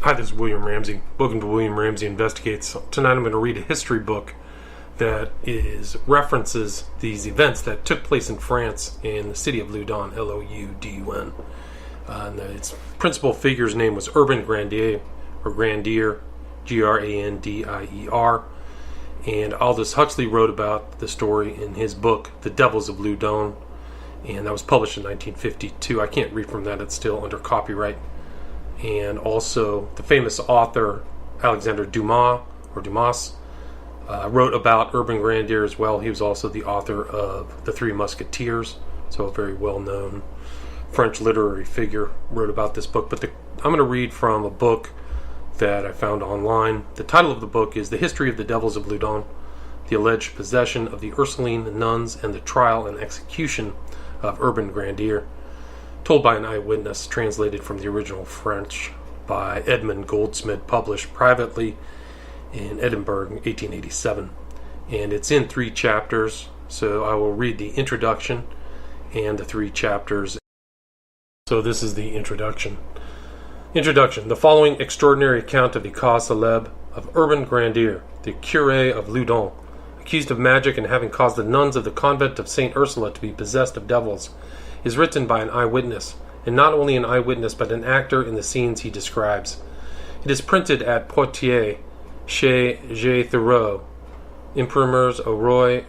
Hi, this is William Ramsey. Welcome to William Ramsey Investigates. Tonight I'm going to read a history book that references these events that took place in France in the city of Loudun, L-O-U-D-U-N. Its principal figure's name was Urbain Grandier, or Grandier, Grandier. And Aldous Huxley wrote about the story in his book, The Devils of Loudun, and that was published in 1952. I can't read from that, it's still under copyright. And also, the famous author Alexander Dumas wrote about Urbain Grandier as well. He was also the author of The Three Musketeers, so a very well-known French literary figure wrote about this book. But I'm going to read from a book that I found online. The title of the book is The History of the Devils of Loudun, the alleged possession of the Ursuline Nuns, and the trial and execution of Urbain Grandier. Told by an eyewitness, translated from the original French by Edmund Goldsmith, published privately in Edinburgh in 1887. And it's in 3 chapters, so I will read the introduction and the 3 chapters. So this is the introduction. Introduction. The following extraordinary account of the cause célèbre of Urbain Grandier, the curé of Loudun, accused of magic and having caused the nuns of the convent of St. Ursula to be possessed of devils, is written by an eyewitness, and not only an eyewitness but an actor in the scenes he describes. It is printed at Poitiers, chez J. Thoreau, Imprimeurs au Roy,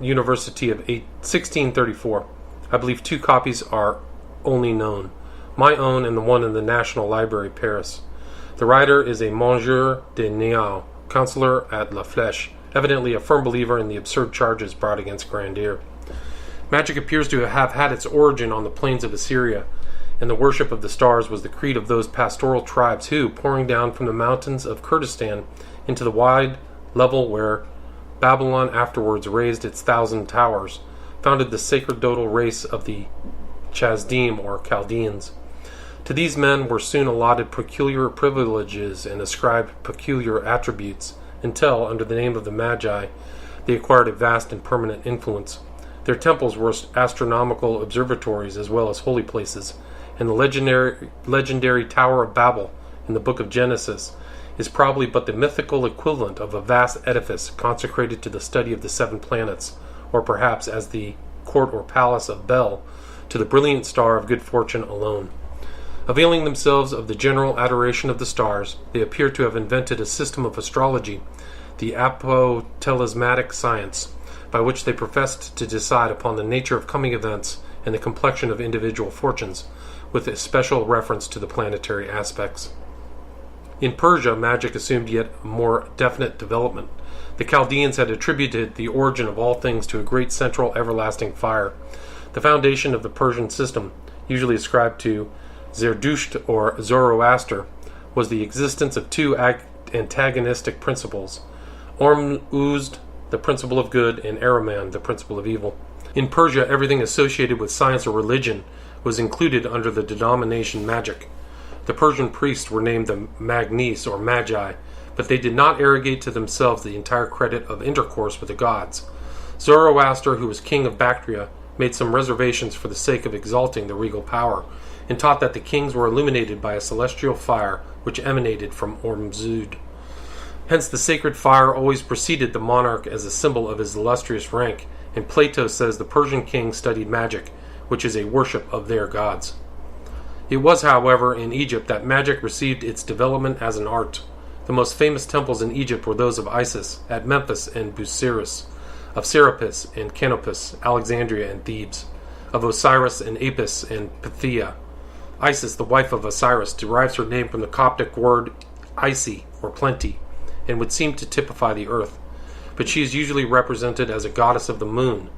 University of 1634. I believe 2 copies are only known, my own and the one in the National Library, Paris. The writer is a Monsieur de Niau, counselor at La Flèche, evidently a firm believer in the absurd charges brought against Grandier. Magic appears to have had its origin on the plains of Assyria, and the worship of the stars was the creed of those pastoral tribes who, pouring down from the mountains of Kurdistan into the wide level where Babylon afterwards raised its 1,000 towers, founded the sacerdotal race of the Chazdim or Chaldeans. To these men were soon allotted peculiar privileges and ascribed peculiar attributes, until, under the name of the Magi, they acquired a vast and permanent influence. Their temples were astronomical observatories as well as holy places, and the legendary Tower of Babel in the book of Genesis is probably but the mythical equivalent of a vast edifice consecrated to the study of the 7 planets, or perhaps as the court or palace of Bel to the brilliant star of good fortune alone. Availing themselves of the general adoration of the stars, they appear to have invented a system of astrology, the apotalismatic science, by which they professed to decide upon the nature of coming events and the complexion of individual fortunes, with a special reference to the planetary aspects. In Persia, magic assumed yet a more definite development. The Chaldeans had attributed the origin of all things to a great central everlasting fire. The foundation of the Persian system, usually ascribed to Zerdusht or Zoroaster, was the existence of 2 antagonistic principles, Ormuzd, the principle of good, and Ahriman, the principle of evil. In Persia, everything associated with science or religion was included under the denomination magic. The Persian priests were named the Magnes or Magi, but they did not arrogate to themselves the entire credit of intercourse with the gods. Zoroaster, who was king of Bactria, made some reservations for the sake of exalting the regal power, and taught that the kings were illuminated by a celestial fire which emanated from Ormuzd. Hence the sacred fire always preceded the monarch as a symbol of his illustrious rank, and Plato says the Persian king studied magic, which is a worship of their gods. It was, however, in Egypt that magic received its development as an art. The most famous temples in Egypt were those of Isis at Memphis and Busiris, of Serapis and Canopus, Alexandria and Thebes, of Osiris and Apis and Pythia. Isis, the wife of Osiris, derives her name from the Coptic word Isi, or plenty, and would seem to typify the earth, but she is usually represented as a goddess of the moon.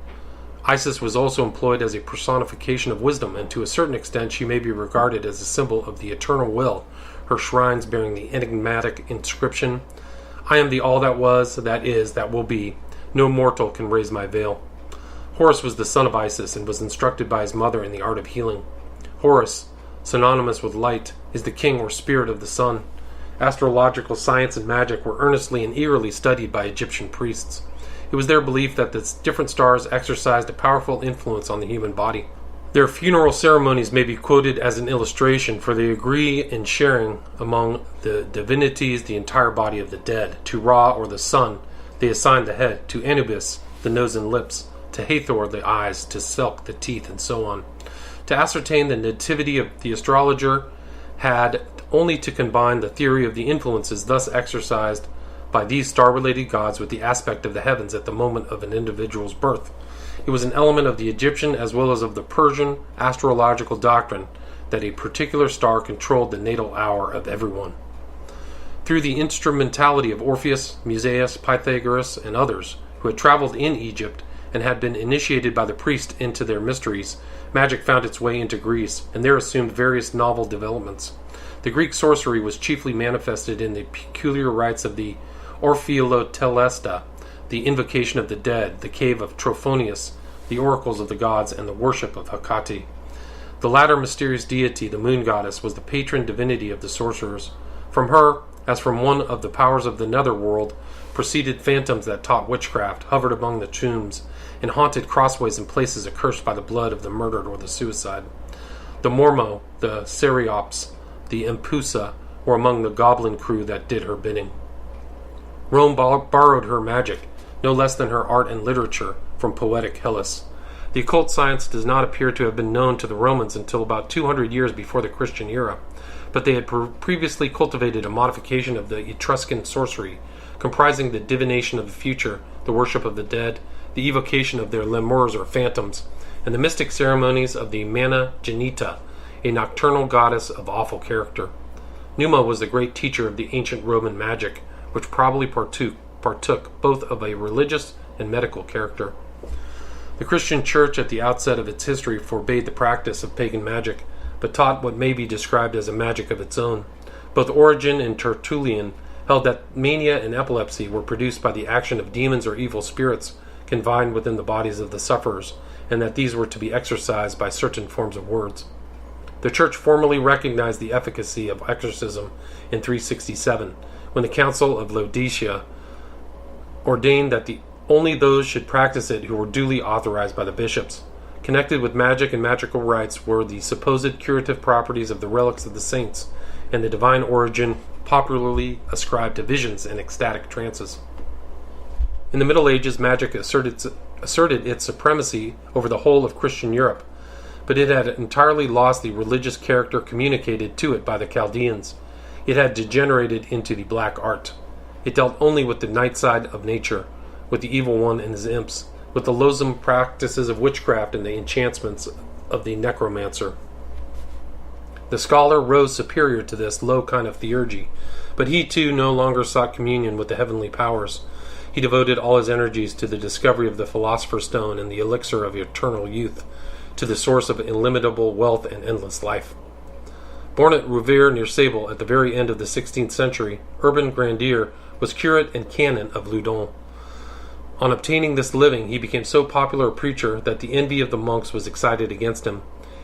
Isis was also employed as a personification of wisdom, and to a certain extent she may be regarded as a symbol of the eternal will, her shrines bearing the enigmatic inscription, "I am the all that was, that is, that will be. No mortal can raise my veil." Horus was the son of Isis and was instructed by his mother in the art of healing. Horus, synonymous with light, is the king or spirit of the sun. Astrological science and magic were earnestly and eagerly studied by Egyptian priests. It was their belief that the different stars exercised a powerful influence on the human body. Their funeral ceremonies may be quoted as an illustration, for they agree in sharing among the divinities the entire body of the dead. To Ra, or the sun, they assign the head; to Anubis, the nose and lips; to Hathor, the eyes; to Selk, the teeth, and so on. To ascertain the nativity of the astrologer had only to combine the theory of the influences thus exercised by these star-related gods with the aspect of the heavens at the moment of an individual's birth. It was an element of the Egyptian as well as of the Persian astrological doctrine that a particular star controlled the natal hour of everyone. Through the instrumentality of Orpheus, Musaeus, Pythagoras, and others who had traveled in Egypt and had been initiated by the priest into their mysteries, magic found its way into Greece, and there assumed various novel developments. The Greek sorcery was chiefly manifested in the peculiar rites of the Orphilotelesta, the invocation of the dead, the cave of Trophonius, the oracles of the gods, and the worship of Hecate. The latter mysterious deity, the moon goddess, was the patron divinity of the sorcerers. From her, as from one of the powers of the netherworld, proceeded phantoms that taught witchcraft, hovered among the tombs, and haunted crossways and places accursed by the blood of the murdered or the suicide. The Mormo, the Seriops, the Empusa were among the goblin crew that did her bidding. Rome borrowed her magic, no less than her art and literature, from poetic Hellas. The occult science does not appear to have been known to the Romans until about 200 years before the Christian era, but they had previously cultivated a modification of the Etruscan sorcery, comprising the divination of the future, the worship of the dead, the evocation of their lemurs or phantoms, and the mystic ceremonies of the Mana Genita, a nocturnal goddess of awful character. Numa was the great teacher of the ancient Roman magic, which probably partook both of a religious and medical character. The Christian Church at the outset of its history forbade the practice of pagan magic, but taught what may be described as a magic of its own. Both Origen and Tertullian held that mania and epilepsy were produced by the action of demons or evil spirits confined within the bodies of the sufferers, and that these were to be exorcised by certain forms of words. The Church formally recognized the efficacy of exorcism in 367, when the Council of Laodicea ordained that only those should practice it who were duly authorized by the bishops. Connected with magic and magical rites were the supposed curative properties of the relics of the saints, and the divine origin popularly ascribed to visions and ecstatic trances. In the Middle Ages, magic asserted its supremacy over the whole of Christian Europe, but it had entirely lost the religious character communicated to it by the Chaldeans. It had degenerated into the black art. It dealt only with the night side of nature, with the evil one and his imps, with the loathsome practices of witchcraft and the enchantments of the necromancer. The scholar rose superior to this low kind of theurgy, but he too no longer sought communion with the heavenly powers. He devoted all his energies to the discovery of the philosopher's stone and the elixir of eternal youth, to the source of illimitable wealth and endless life. Born at Rouvers near Sable at the very end of the 16th century, Urbain Grandier was curate and canon of Loudon. On obtaining this living, he became so popular a preacher that the envy of the monks was excited against him.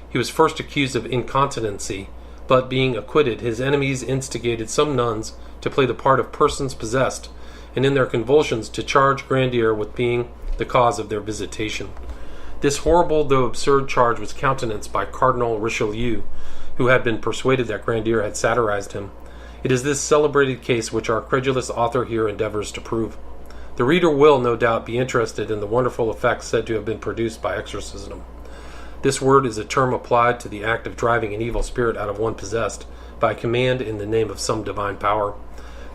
He was first accused of incontinency, but being acquitted, his enemies instigated some nuns to play the part of persons possessed, and in their convulsions to charge Grandier with being the cause of their visitation. This horrible though absurd charge was countenanced by Cardinal Richelieu, who had been persuaded that Grandier had satirized him. It is this celebrated case which our credulous author here endeavors to prove. The reader will, no doubt, be interested in the wonderful effects said to have been produced by exorcism. This word is a term applied to the act of driving an evil spirit out of one possessed, by command in the name of some divine power.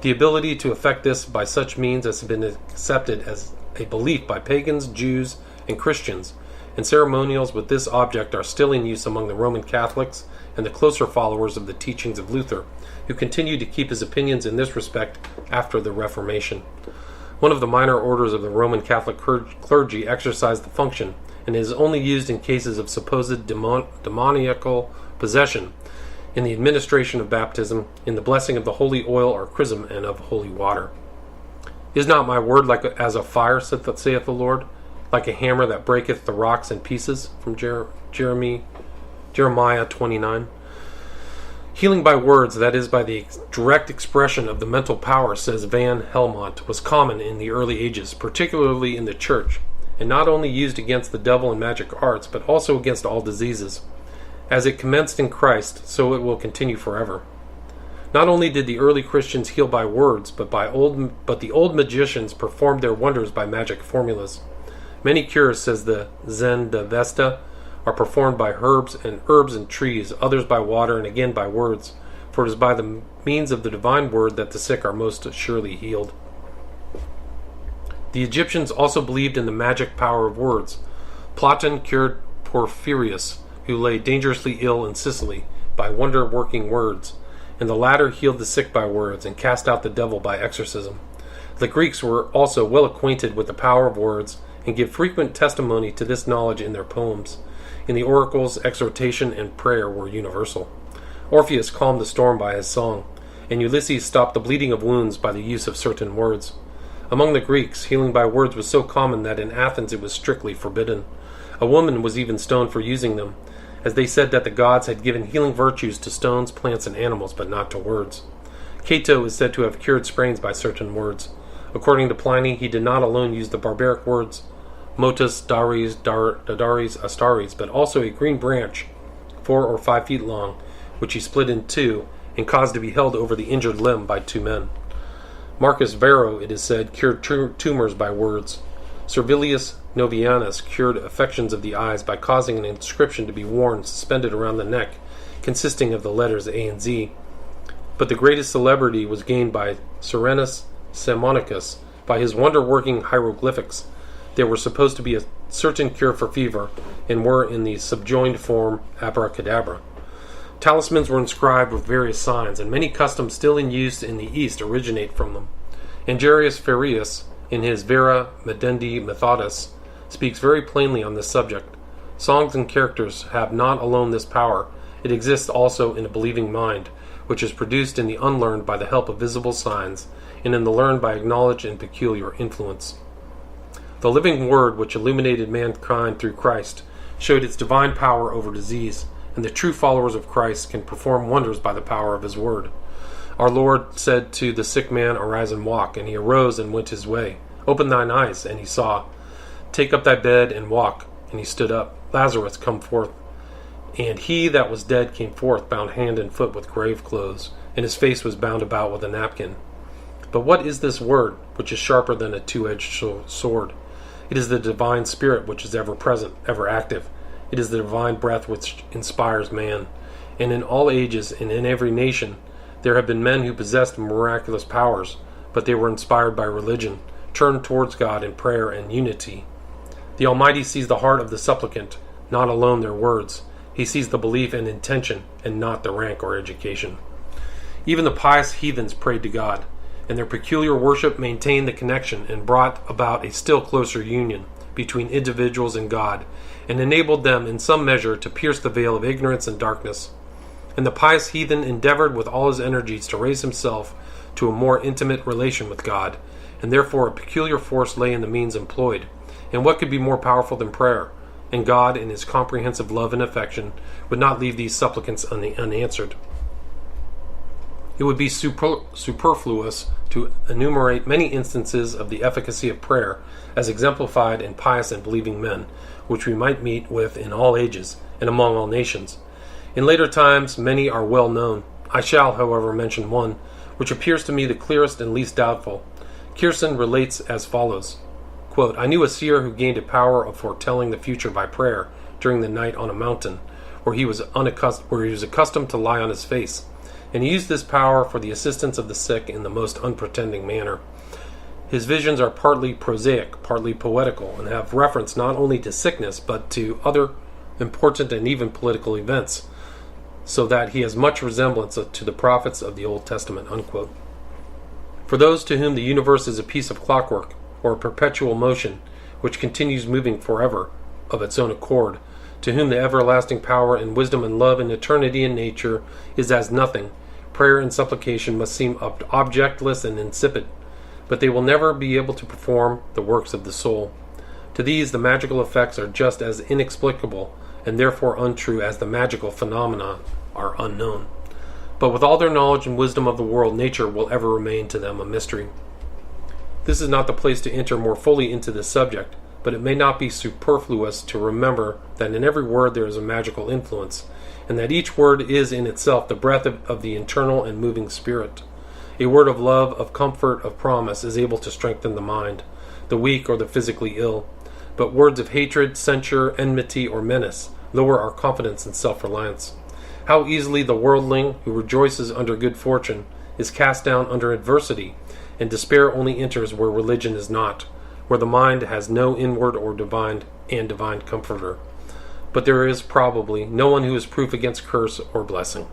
The ability to effect this by such means has been accepted as a belief by pagans, Jews, and Christians, and ceremonials with this object are still in use among the Roman Catholics and the closer followers of the teachings of Luther, who continue to keep his opinions in this respect after the Reformation. One of the minor orders of the Roman Catholic clergy exercised the function, and is only used in cases of supposed demoniacal possession, in the administration of baptism, in the blessing of the holy oil or chrism, and of holy water. Is not my word like as a fire, saith the Lord, like a hammer that breaketh the rocks in pieces? From Jeremiah 29. Healing by words, that is, by the direct expression of the mental power, says Van Helmont, was common in the early ages, particularly in the church, and not only used against the devil and magic arts, but also against all diseases. As it commenced in Christ, so it will continue forever. Not only did the early Christians heal by words, but the old magicians performed their wonders by magic formulas. Many cures, says the Zen de Vesta, are performed by herbs and trees, others by water, and again by words. For it is by the means of the divine word that the sick are most surely healed. The Egyptians also believed in the magic power of words. Platon cured Porphyrius, who lay dangerously ill in Sicily, by wonder-working words, and the latter healed the sick by words and cast out the devil by exorcism. The Greeks were also well acquainted with the power of words and give frequent testimony to this knowledge in their poems. In the oracles, exhortation and prayer were universal. Orpheus calmed the storm by his song, and Ulysses stopped the bleeding of wounds by the use of certain words. Among the Greeks, healing by words was so common that in Athens it was strictly forbidden. A woman was even stoned for using them, as they said that the gods had given healing virtues to stones, plants, and animals, but not to words. Cato is said to have cured sprains by certain words. According to Pliny, he did not alone use the barbaric words motus, dares, dadares, astares, but also a green branch, 4 or 5 feet long, which he split in two and caused to be held over the injured limb by 2 men. Marcus Varro, it is said, cured tumors by words. Servilius Novianus cured affections of the eyes by causing an inscription to be worn suspended around the neck, consisting of the letters A and Z. But the greatest celebrity was gained by Cyrenus Sammonicus by his wonder-working hieroglyphics. They were supposed to be a certain cure for fever, and were in the subjoined form abracadabra. Talismans were inscribed with various signs, and many customs still in use in the East originate from them. Angerius Farius, in his Vera Medendi Methodus, speaks very plainly on this subject. Songs and characters have not alone this power. It exists also in a believing mind, which is produced in the unlearned by the help of visible signs, and in the learned by acknowledged and peculiar influence. The living word which illuminated mankind through Christ showed its divine power over disease, and the true followers of Christ can perform wonders by the power of his word. Our Lord said to the sick man, "Arise and walk," and he arose and went his way. "Open thine eyes," and he saw. "Take up thy bed and walk," and he stood up. "Lazarus, come forth." And he that was dead came forth, bound hand and foot with grave clothes, and his face was bound about with a napkin. But what is this word, which is sharper than a two-edged sword? It is the divine spirit which is ever present, ever active. It is the divine breath which inspires man. And in all ages and in every nation there have been men who possessed miraculous powers, but they were inspired by religion, turned towards God in prayer and unity. The Almighty sees the heart of the supplicant, not alone their words. He sees the belief and intention, and not the rank or education. Even the pious heathens prayed to God, and their peculiar worship maintained the connection and brought about a still closer union between individuals and God, and enabled them in some measure to pierce the veil of ignorance and darkness. And the pious heathen endeavored with all his energies to raise himself to a more intimate relation with God, and therefore a peculiar force lay in the means employed. And what could be more powerful than prayer? And God, in his comprehensive love and affection, would not leave these supplicants unanswered. It would be superfluous to enumerate many instances of the efficacy of prayer, as exemplified in pious and believing men, which we might meet with in all ages, and among all nations. In later times many are well known. I shall, however, mention one, which appears to me the clearest and least doubtful. Kierson relates as follows, quote, "I knew a seer who gained a power of foretelling the future by prayer during the night on a mountain, where he was accustomed to lie on his face, and he used this power for the assistance of the sick in the most unpretending manner. His visions are partly prosaic, partly poetical, and have reference not only to sickness, but to other important and even political events, so that he has much resemblance to the prophets of the Old Testament," unquote. For those to whom the universe is a piece of clockwork, or a perpetual motion, which continues moving forever, of its own accord, to whom the everlasting power and wisdom and love and eternity in nature is as nothing, prayer and supplication must seem objectless and insipid, but they will never be able to perform the works of the soul. To these the magical effects are just as inexplicable, and therefore untrue, as the magical phenomena are unknown. But with all their knowledge and wisdom of the world, nature will ever remain to them a mystery. This is not the place to enter more fully into this subject, but it may not be superfluous to remember that in every word there is a magical influence, and that each word is in itself the breath of the internal and moving spirit. A word of love, of comfort, of promise is able to strengthen the mind, the weak or the physically ill, but words of hatred, censure, enmity, or menace lower our confidence and self-reliance. How easily the worldling who rejoices under good fortune is cast down under adversity, and despair only enters where religion is not, where the mind has no inward or divine comforter. But there is probably no one who is proof against curse or blessing.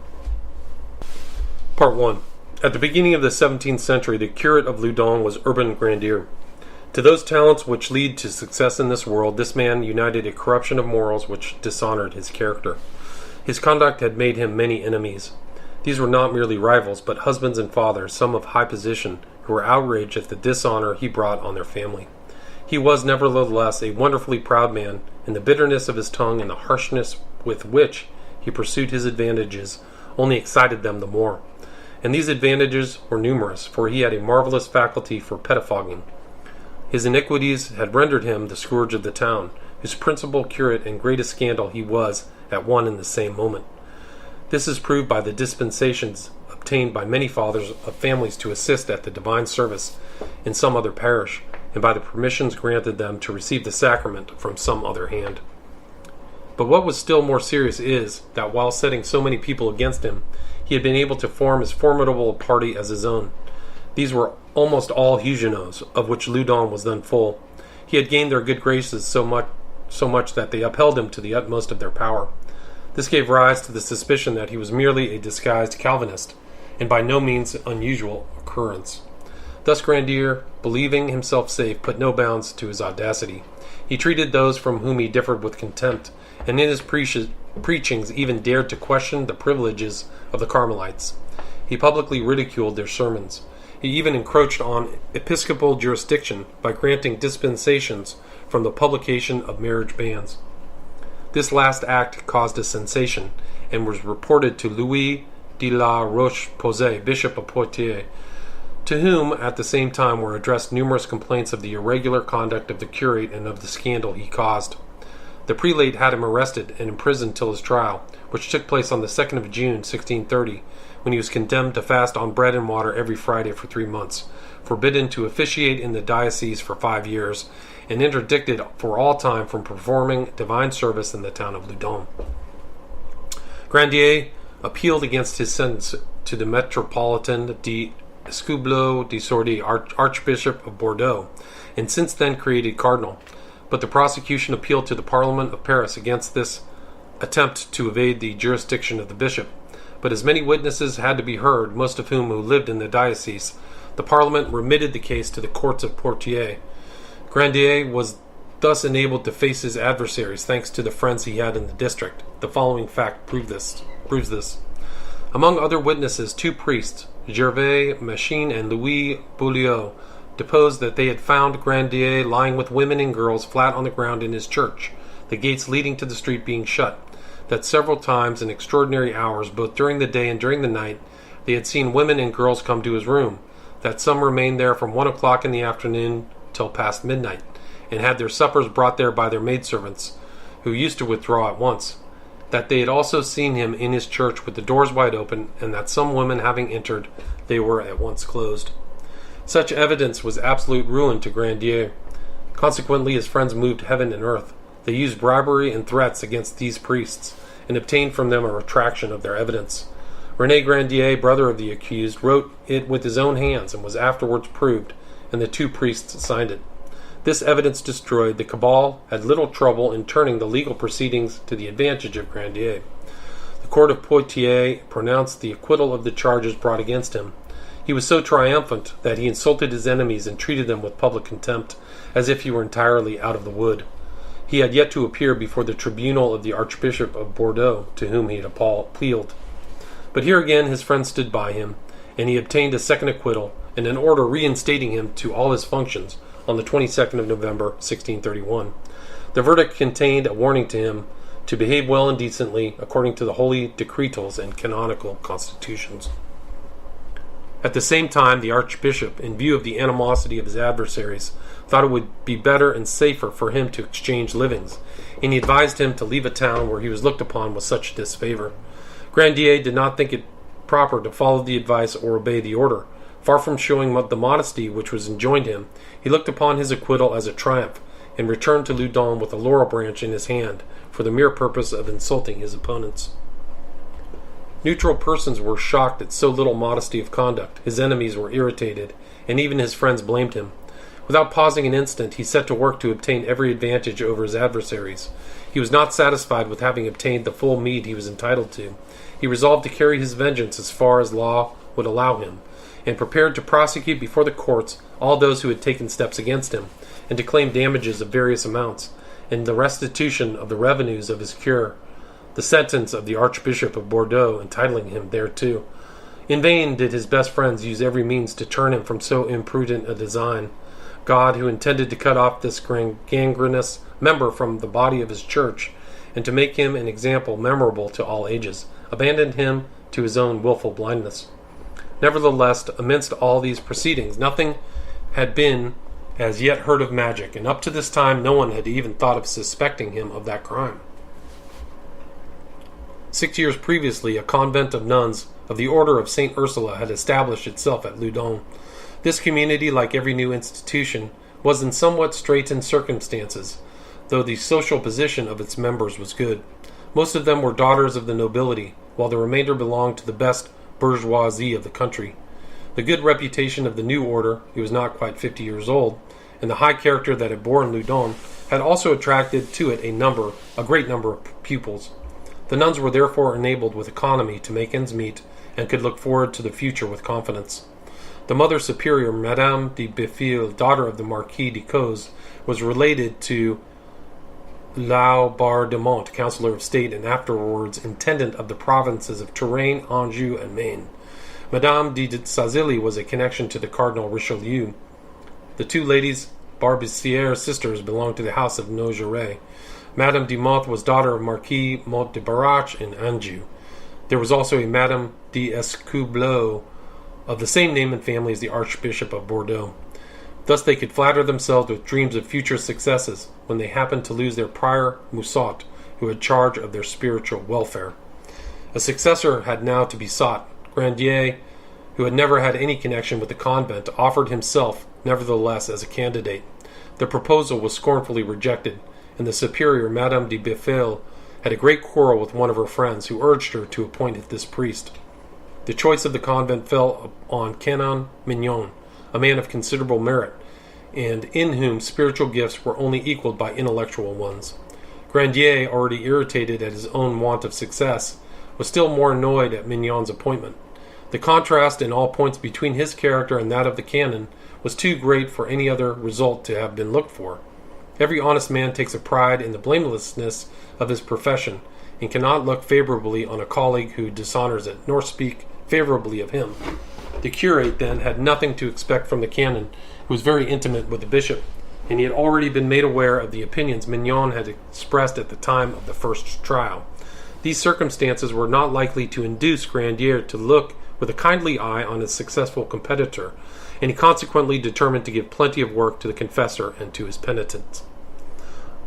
Part 1. At the beginning of the 17th century, the curate of Loudun was Urbain Grandier. To those talents which lead to success in this world, this man united a corruption of morals which dishonored his character. His conduct had made him many enemies. These were not merely rivals, but husbands and fathers, some of high position, who were outraged at the dishonor he brought on their family. He was nevertheless a wonderfully proud man, and the bitterness of his tongue and the harshness with which he pursued his advantages only excited them the more. And these advantages were numerous, for he had a marvelous faculty for pettifogging. His iniquities had rendered him the scourge of the town, whose principal curate and greatest scandal he was at one and the same moment. This is proved by the dispensations obtained by many fathers of families to assist at the divine service in some other parish, and by the permissions granted them to receive the sacrament from some other hand. But what was still more serious is, that while setting so many people against him, he had been able to form as formidable a party as his own. These were almost all Huguenots, of which Loudun was then full. He had gained their good graces so much that they upheld him to the utmost of their power. This gave rise to the suspicion that he was merely a disguised Calvinist, and by no means unusual occurrence. Thus Grandier, believing himself safe, put no bounds to his audacity. He treated those from whom he differed with contempt, and in his preachings even dared to question the privileges of the Carmelites. He publicly ridiculed their sermons. He even encroached on episcopal jurisdiction by granting dispensations from the publication of marriage bans. This last act caused a sensation, and was reported to Louis de la Roche-Posay, Bishop of Poitiers, to whom at the same time were addressed numerous complaints of the irregular conduct of the curate and of the scandal he caused. The prelate had him arrested and imprisoned till his trial, which took place on the 2nd of June, 1630, when he was condemned to fast on bread and water every Friday for 3 months, forbidden to officiate in the diocese for 5 years, and interdicted for all time from performing divine service in the town of Loudun. Grandier appealed against his sentence to the Metropolitan de Escoubleau de Sordi, Archbishop of Bordeaux, and since then created cardinal. But the prosecution appealed to the Parliament of Paris against this attempt to evade the jurisdiction of the bishop. But as many witnesses had to be heard, most of whom lived in the diocese, the Parliament remitted the case to the courts of Poitiers. Grandier was thus enabled to face his adversaries thanks to the friends he had in the district. The following fact proves this. Among other witnesses, 2 priests, Gervais Machine and Louis Beaulieu, deposed that they had found Grandier lying with women and girls flat on the ground in his church, the gates leading to the street being shut, that several times in extraordinary hours, both during the day and during the night, they had seen women and girls come to his room, that some remained there from 1 o'clock in the afternoon till past midnight, and had their suppers brought there by their maidservants, who used to withdraw at once, that they had also seen him in his church with the doors wide open, and that some women having entered, they were at once closed. Such evidence was absolute ruin to Grandier. Consequently, his friends moved heaven and earth. They used bribery and threats against these priests, and obtained from them a retraction of their evidence. René Grandier, brother of the accused, wrote it with his own hands, and was afterwards proved, and the 2 priests signed it. This evidence destroyed, the cabal had little trouble in turning the legal proceedings to the advantage of Grandier. The court of Poitiers pronounced the acquittal of the charges brought against him. He was so triumphant that he insulted his enemies and treated them with public contempt, as if he were entirely out of the wood. He had yet to appear before the tribunal of the Archbishop of Bordeaux, to whom he had appealed. But here again his friends stood by him, and he obtained a second acquittal, and an order reinstating him to all his functions on the 22nd of November, 1631. The verdict contained a warning to him to behave well and decently according to the holy decretals and canonical constitutions. At the same time, the archbishop, in view of the animosity of his adversaries, thought it would be better and safer for him to exchange livings, and he advised him to leave a town where he was looked upon with such disfavor. Grandier did not think it proper to follow the advice or obey the order. Far from showing the modesty which was enjoined him, he looked upon his acquittal as a triumph, and returned to Loudun with a laurel branch in his hand, for the mere purpose of insulting his opponents. Neutral persons were shocked at so little modesty of conduct. His enemies were irritated, and even his friends blamed him. Without pausing an instant, he set to work to obtain every advantage over his adversaries. He was not satisfied with having obtained the full meed he was entitled to. He resolved to carry his vengeance as far as law would allow him, and prepared to prosecute before the courts all those who had taken steps against him, and to claim damages of various amounts, and the restitution of the revenues of his cure, the sentence of the Archbishop of Bordeaux entitling him thereto. In vain did his best friends use every means to turn him from so imprudent a design. God, who intended to cut off this gangrenous member from the body of his church, and to make him an example memorable to all ages, abandoned him to his own wilful blindness. Nevertheless, amidst all these proceedings, nothing had been as yet heard of magic, and up to this time no one had even thought of suspecting him of that crime. 6 years previously, a convent of nuns of the Order of St. Ursula had established itself at Loudun. This community, like every new institution, was in somewhat straitened circumstances, though the social position of its members was good. Most of them were daughters of the nobility, while the remainder belonged to the best bourgeoisie of the country. The good reputation of the new order, he was not quite 50 years old, and the high character that it bore in Loudun, had also attracted to it a great number of pupils. The nuns were therefore enabled with economy to make ends meet, and could look forward to the future with confidence. The Mother Superior, Madame de Béfil, daughter of the Marquis de Cozes, was related to Laubardemont, Councillor of State and afterwards Intendant of the provinces of Touraine, Anjou, and Maine. Madame de Sazilly was a connection to the Cardinal Richelieu. The two ladies, Barbesiere sisters, belonged to the house of Nogaret. Madame de Monte was daughter of Marquis Mont de Barache in Anjou. There was also a Madame de Escoubleau, of the same name and family as the Archbishop of Bordeaux. Thus they could flatter themselves with dreams of future successes when they happened to lose their prior Musot, who had charge of their spiritual welfare. A successor had now to be sought. Grandier, who had never had any connection with the convent, offered himself nevertheless as a candidate. The proposal was scornfully rejected, and the superior, Madame de Béfil, had a great quarrel with one of her friends, who urged her to appoint this priest. The choice of the convent fell on Canon Mignon, a man of considerable merit, and in whom spiritual gifts were only equaled by intellectual ones. Grandier, already irritated at his own want of success, was still more annoyed at Mignon's appointment. The contrast in all points between his character and that of the canon was too great for any other result to have been looked for. Every honest man takes a pride in the blamelessness of his profession, and cannot look favorably on a colleague who dishonors it, nor speak favorably of him. The curate, then, had nothing to expect from the canon, who was very intimate with the bishop, and he had already been made aware of the opinions Mignon had expressed at the time of the first trial. These circumstances were not likely to induce Grandier to look with a kindly eye on his successful competitor, and he consequently determined to give plenty of work to the confessor and to his penitents.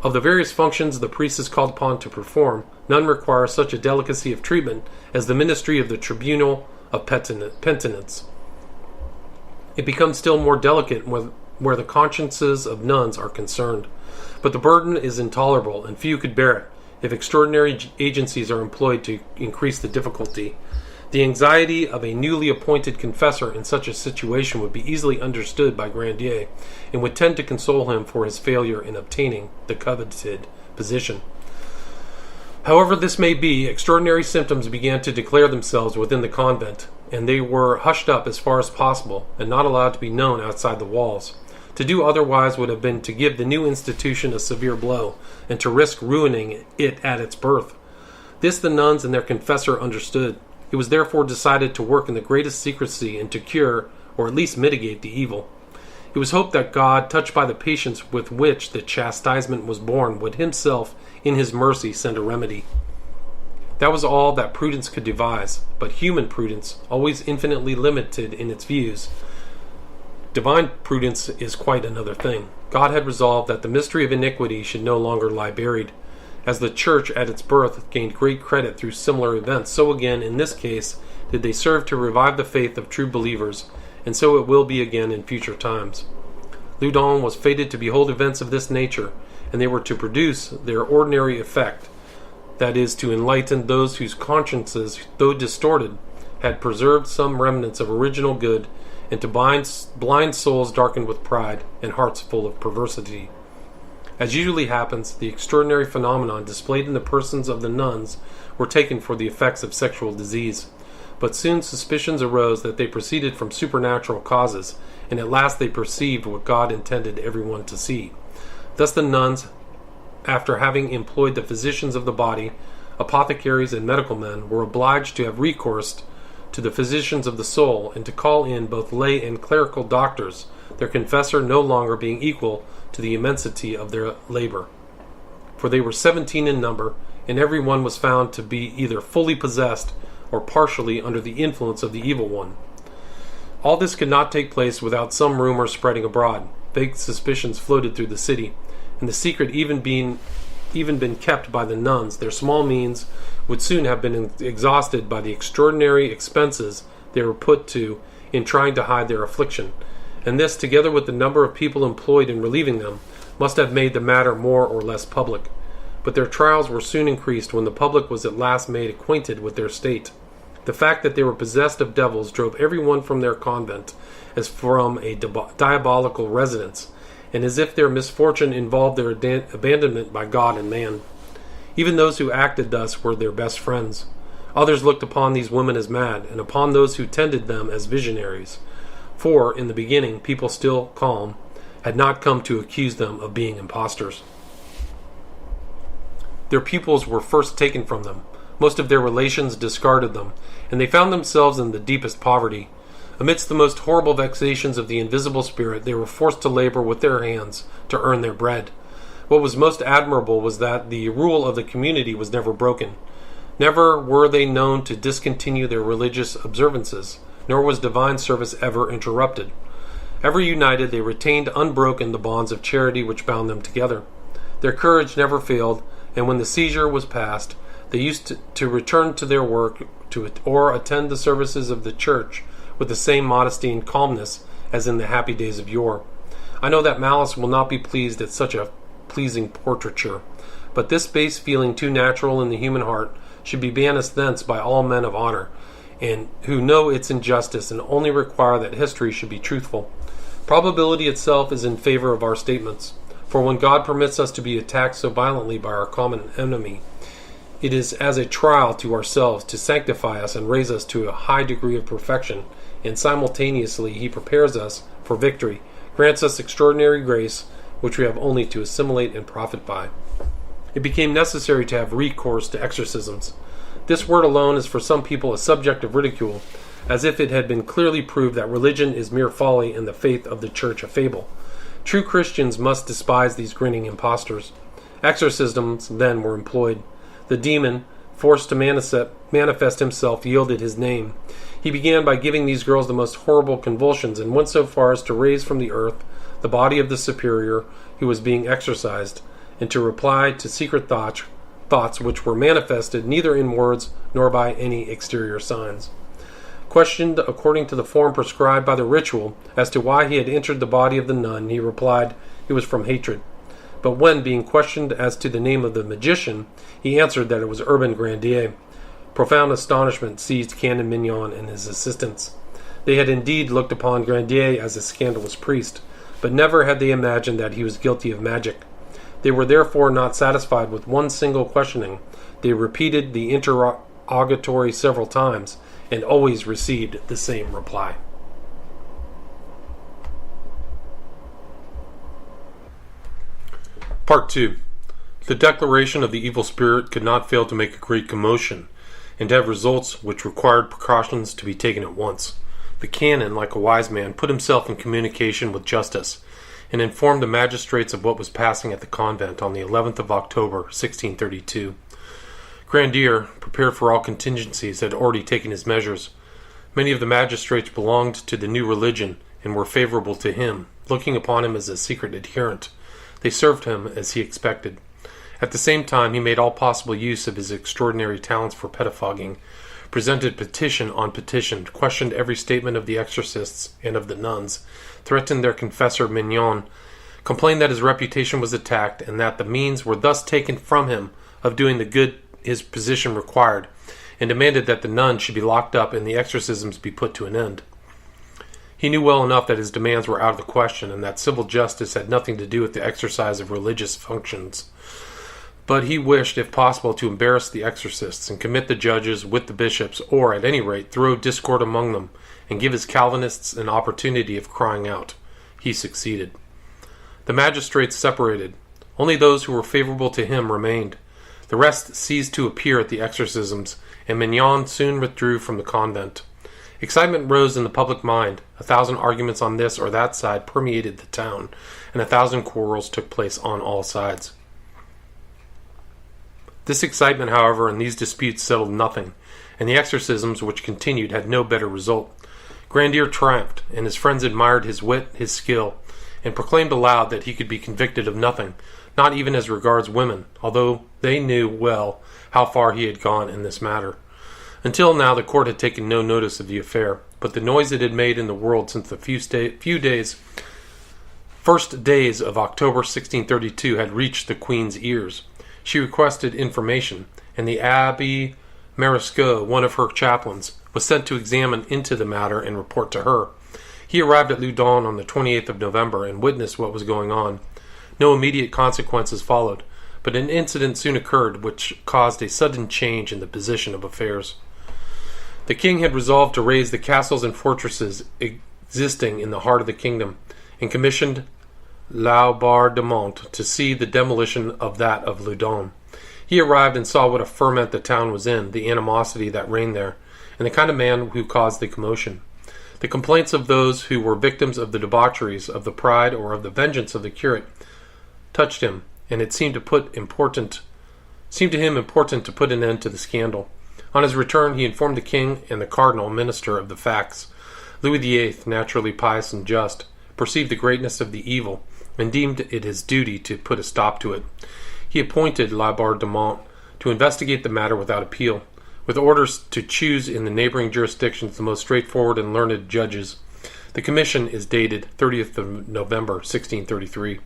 Of the various functions the priest is called upon to perform, none require such a delicacy of treatment as the ministry of the tribunal of penitence. It becomes still more delicate where the consciences of nuns are concerned, but the burden is intolerable, and few could bear it, if extraordinary agencies are employed to increase the difficulty. The anxiety of a newly appointed confessor in such a situation would be easily understood by Grandier, and would tend to console him for his failure in obtaining the coveted position. However this may be, extraordinary symptoms began to declare themselves within the convent, and they were hushed up as far as possible, and not allowed to be known outside the walls. To do otherwise would have been to give the new institution a severe blow, and to risk ruining it at its birth. This the nuns and their confessor understood. It was therefore decided to work in the greatest secrecy and to cure, or at least mitigate, the evil. It was hoped that God, touched by the patience with which the chastisement was borne, would himself, in his mercy, send a remedy. That was all that prudence could devise, but human prudence, always infinitely limited in its views, divine prudence is quite another thing. God had resolved that the mystery of iniquity should no longer lie buried. As the church at its birth gained great credit through similar events, so again in this case did they serve to revive the faith of true believers, and so it will be again in future times. Loudun was fated to behold events of this nature, and they were to produce their ordinary effect, that is, to enlighten those whose consciences, though distorted, had preserved some remnants of original good, and to blind souls darkened with pride and hearts full of perversity. As usually happens, the extraordinary phenomenon displayed in the persons of the nuns were taken for the effects of sexual disease, but soon suspicions arose that they proceeded from supernatural causes, and at last they perceived what God intended everyone to see. Thus the nuns, after having employed the physicians of the body, apothecaries and medical men, were obliged to have recourse to the physicians of the soul, and to call in both lay and clerical doctors, their confessor no longer being equal to the immensity of their labor. For they were 17 in number, and every one was found to be either fully possessed or partially under the influence of the evil one. All this could not take place without some rumor spreading abroad. Vague suspicions floated through the city, and the secret even been kept by the nuns. Their small means would soon have been exhausted by the extraordinary expenses they were put to in trying to hide their affliction, and this, together with the number of people employed in relieving them, must have made the matter more or less public. But their trials were soon increased when the public was at last made acquainted with their state. The fact that they were possessed of devils drove everyone from their convent as from a diabolical residence, and as if their misfortune involved their abandonment by God and man. Even those who acted thus were their best friends. Others looked upon these women as mad, and upon those who tended them as visionaries. For, in the beginning, people still calm had not come to accuse them of being impostors. Their pupils were first taken from them. Most of their relations discarded them, and they found themselves in the deepest poverty. Amidst the most horrible vexations of the invisible spirit, they were forced to labor with their hands to earn their bread. What was most admirable was that the rule of the community was never broken. Never were they known to discontinue their religious observances, nor was divine service ever interrupted. Ever united, they retained unbroken the bonds of charity which bound them together. Their courage never failed, and when the seizure was past, they used to return to their work or attend the services of the church with the same modesty and calmness as in the happy days of yore. I know that malice will not be pleased at such a pleasing portraiture, but this base feeling too natural in the human heart should be banished thence by all men of honor, and who know its injustice and only require that history should be truthful. Probability itself is in favor of our statements, for when God permits us to be attacked so violently by our common enemy, it is as a trial to ourselves to sanctify us and raise us to a high degree of perfection, and simultaneously he prepares us for victory, grants us extraordinary grace, which we have only to assimilate and profit by. It became necessary to have recourse to exorcisms. This word alone is for some people a subject of ridicule, as if it had been clearly proved that religion is mere folly and the faith of the church a fable. True Christians must despise these grinning impostors. Exorcisms then were employed. The demon, forced to manifest himself, yielded his name. He began by giving these girls the most horrible convulsions, and went so far as to raise from the earth the body of the superior who was being exorcised, and to reply to secret thoughts which were manifested neither in words nor by any exterior signs. Questioned according to the form prescribed by the ritual as to why he had entered the body of the nun, he replied it was from hatred. But when, being questioned as to the name of the magician, he answered that it was Urbain Grandier, profound astonishment seized Canon Mignon and his assistants. They had indeed looked upon Grandier as a scandalous priest, but never had they imagined that he was guilty of magic. They were therefore not satisfied with one single questioning. They repeated the interrogatory several times, and always received the same reply. Part 2. The declaration of the evil spirit could not fail to make a great commotion, and to have results which required precautions to be taken at once. The canon, like a wise man, put himself in communication with justice, and informed the magistrates of what was passing at the convent on the 11th of October, 1632. Grandier, prepared for all contingencies, had already taken his measures. Many of the magistrates belonged to the new religion and were favorable to him, looking upon him as a secret adherent. They served him as he expected. At the same time, he made all possible use of his extraordinary talents for pettifogging, presented petition on petition, questioned every statement of the exorcists and of the nuns, threatened their confessor Mignon, complained that his reputation was attacked, and that the means were thus taken from him of doing the good his position required, and demanded that the nuns should be locked up and the exorcisms be put to an end. He knew well enough that his demands were out of the question, and that civil justice had nothing to do with the exercise of religious functions. But he wished, if possible, to embarrass the exorcists and commit the judges with the bishops, or, at any rate, throw discord among them, and give his Calvinists an opportunity of crying out. He succeeded. The magistrates separated. Only those who were favorable to him remained. The rest ceased to appear at the exorcisms, and Mignon soon withdrew from the convent. Excitement rose in the public mind. 1,000 arguments on this or that side permeated the town, and 1,000 quarrels took place on all sides. This excitement, however, and these disputes settled nothing, and the exorcisms which continued had no better result. Grandier triumphed, and his friends admired his wit, his skill, and proclaimed aloud that he could be convicted of nothing, not even as regards women, although they knew well how far he had gone in this matter. Until now the court had taken no notice of the affair, but the noise it had made in the world since the first days of October 1632 had reached the Queen's ears. She requested information, and the Abbé Marescot, one of her chaplains, was sent to examine into the matter and report to her. He arrived at Loudun on the 28th of November and witnessed what was going on. No immediate consequences followed, but an incident soon occurred which caused a sudden change in the position of affairs. The king had resolved to raise the castles and fortresses existing in the heart of the kingdom, and commissioned Laubardemont to see the demolition of that of Loudun. He arrived and saw what a ferment the town was in, the animosity that reigned there, and the kind of man who caused the commotion. The complaints of those who were victims of the debaucheries, of the pride, or of the vengeance of the curate touched him, and it seemed to him important to put an end to the scandal. On his return, he informed the king and the cardinal minister of the facts. Louis VIII, naturally pious and just, perceived the greatness of the evil, and deemed it his duty to put a stop to it. He appointed Laubardemont to investigate the matter without appeal, with orders to choose in the neighboring jurisdictions the most straightforward and learned judges. The commission is dated 30th of November, 1633.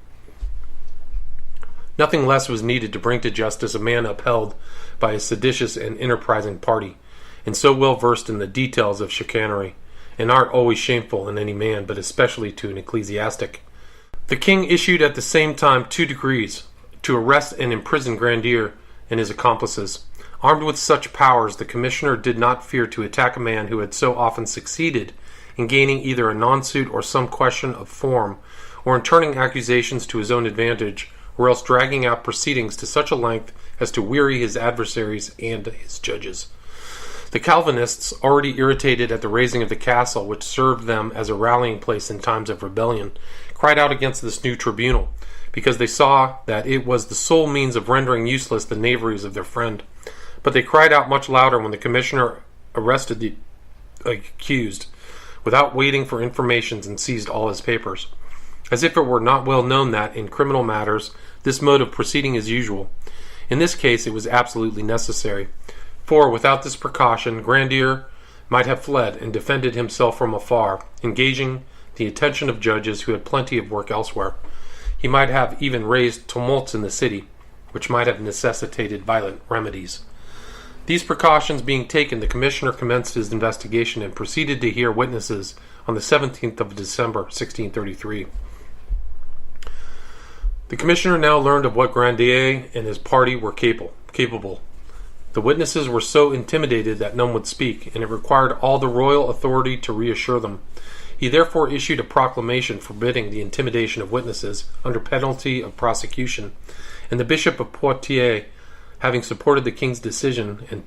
Nothing less was needed to bring to justice a man upheld by a seditious and enterprising party, and so well versed in the details of chicanery, an art always shameful in any man, but especially to an ecclesiastic. The king issued at the same time 2 decrees to arrest and imprison Grandier and his accomplices. Armed with such powers, the commissioner did not fear to attack a man who had so often succeeded in gaining either a non-suit or some question of form, or in turning accusations to his own advantage, or else dragging out proceedings to such a length as to weary his adversaries and his judges. The Calvinists, already irritated at the razing of the castle, which served them as a rallying place in times of rebellion, cried out against this new tribunal, because they saw that it was the sole means of rendering useless the knaveries of their friend. But they cried out much louder when the commissioner arrested the accused, without waiting for informations, and seized all his papers. As if it were not well known that, in criminal matters, this mode of proceeding is usual. In this case it was absolutely necessary, for without this precaution Grandier might have fled and defended himself from afar, engaging the attention of judges who had plenty of work elsewhere. He might have even raised tumults in the city, which might have necessitated violent remedies. These precautions being taken, the commissioner commenced his investigation and proceeded to hear witnesses on the 17th of December, 1633. The commissioner now learned of what Grandier and his party were capable. The witnesses were so intimidated that none would speak, and it required all the royal authority to reassure them. He therefore issued a proclamation forbidding the intimidation of witnesses under penalty of prosecution, and the Bishop of Poitiers, having supported the king's decision, and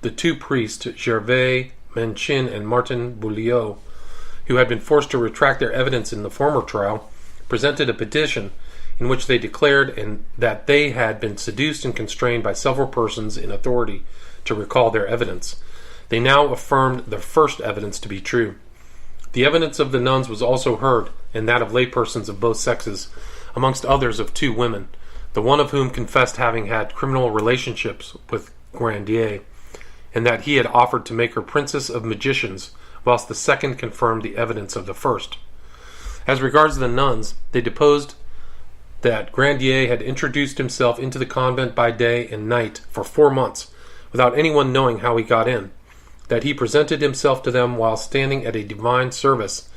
the 2 priests, Gervais Manchin and Martin Boulieu, who had been forced to retract their evidence in the former trial, presented a petition in which they declared that they had been seduced and constrained by several persons in authority to recall their evidence. They now affirmed the first evidence to be true. The evidence of the nuns was also heard, and that of laypersons of both sexes, amongst others of 2 women, the one of whom confessed having had criminal relationships with Grandier, and that he had offered to make her princess of magicians, whilst the second confirmed the evidence of the first. As regards the nuns, they deposed that Grandier had introduced himself into the convent by day and night for 4 months, without anyone knowing how he got in, that he presented himself to them while standing at a divine service,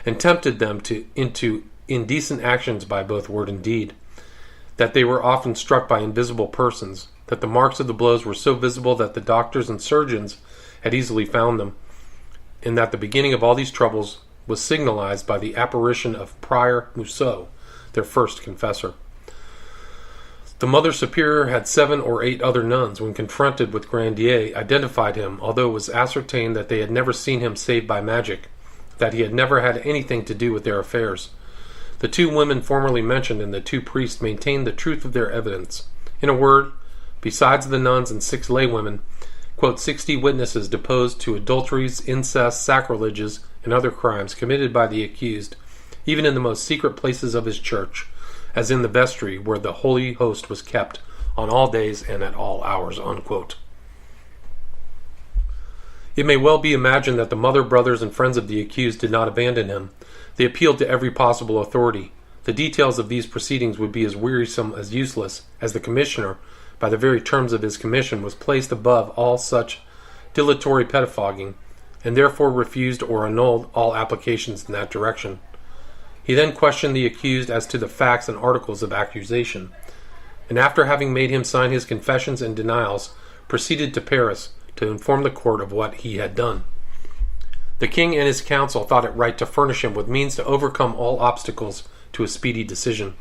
and tempted them into indecent actions by both word and deed, that they were often struck by invisible persons, that the marks of the blows were so visible that the doctors and surgeons had easily found them, and that the beginning of all these troubles was signalized by the apparition of Prior Mousseau, their first confessor. The Mother Superior had 7 or 8 other nuns, when confronted with Grandier, identified him, although it was ascertained that they had never seen him save by magic, that he had never had anything to do with their affairs. The 2 women formerly mentioned and the 2 priests maintained the truth of their evidence. In a word, besides the nuns and 6 laywomen, quote, 60 witnesses deposed to adulteries, incest, sacrileges, and other crimes committed by the accused, even in the most secret places of his church, as in the vestry where the Holy Host was kept, on all days and at all hours, unquote. It may well be imagined that the mother, brothers, and friends of the accused did not abandon him. They appealed to every possible authority. The details of these proceedings would be as wearisome as useless, as the commissioner, by the very terms of his commission, was placed above all such dilatory pettifogging, and therefore refused or annulled all applications in that direction. He then questioned the accused as to the facts and articles of accusation, and after having made him sign his confessions and denials, proceeded to Paris to inform the court of what he had done. The king and his council thought it right to furnish him with means to overcome all obstacles to a speedy decision.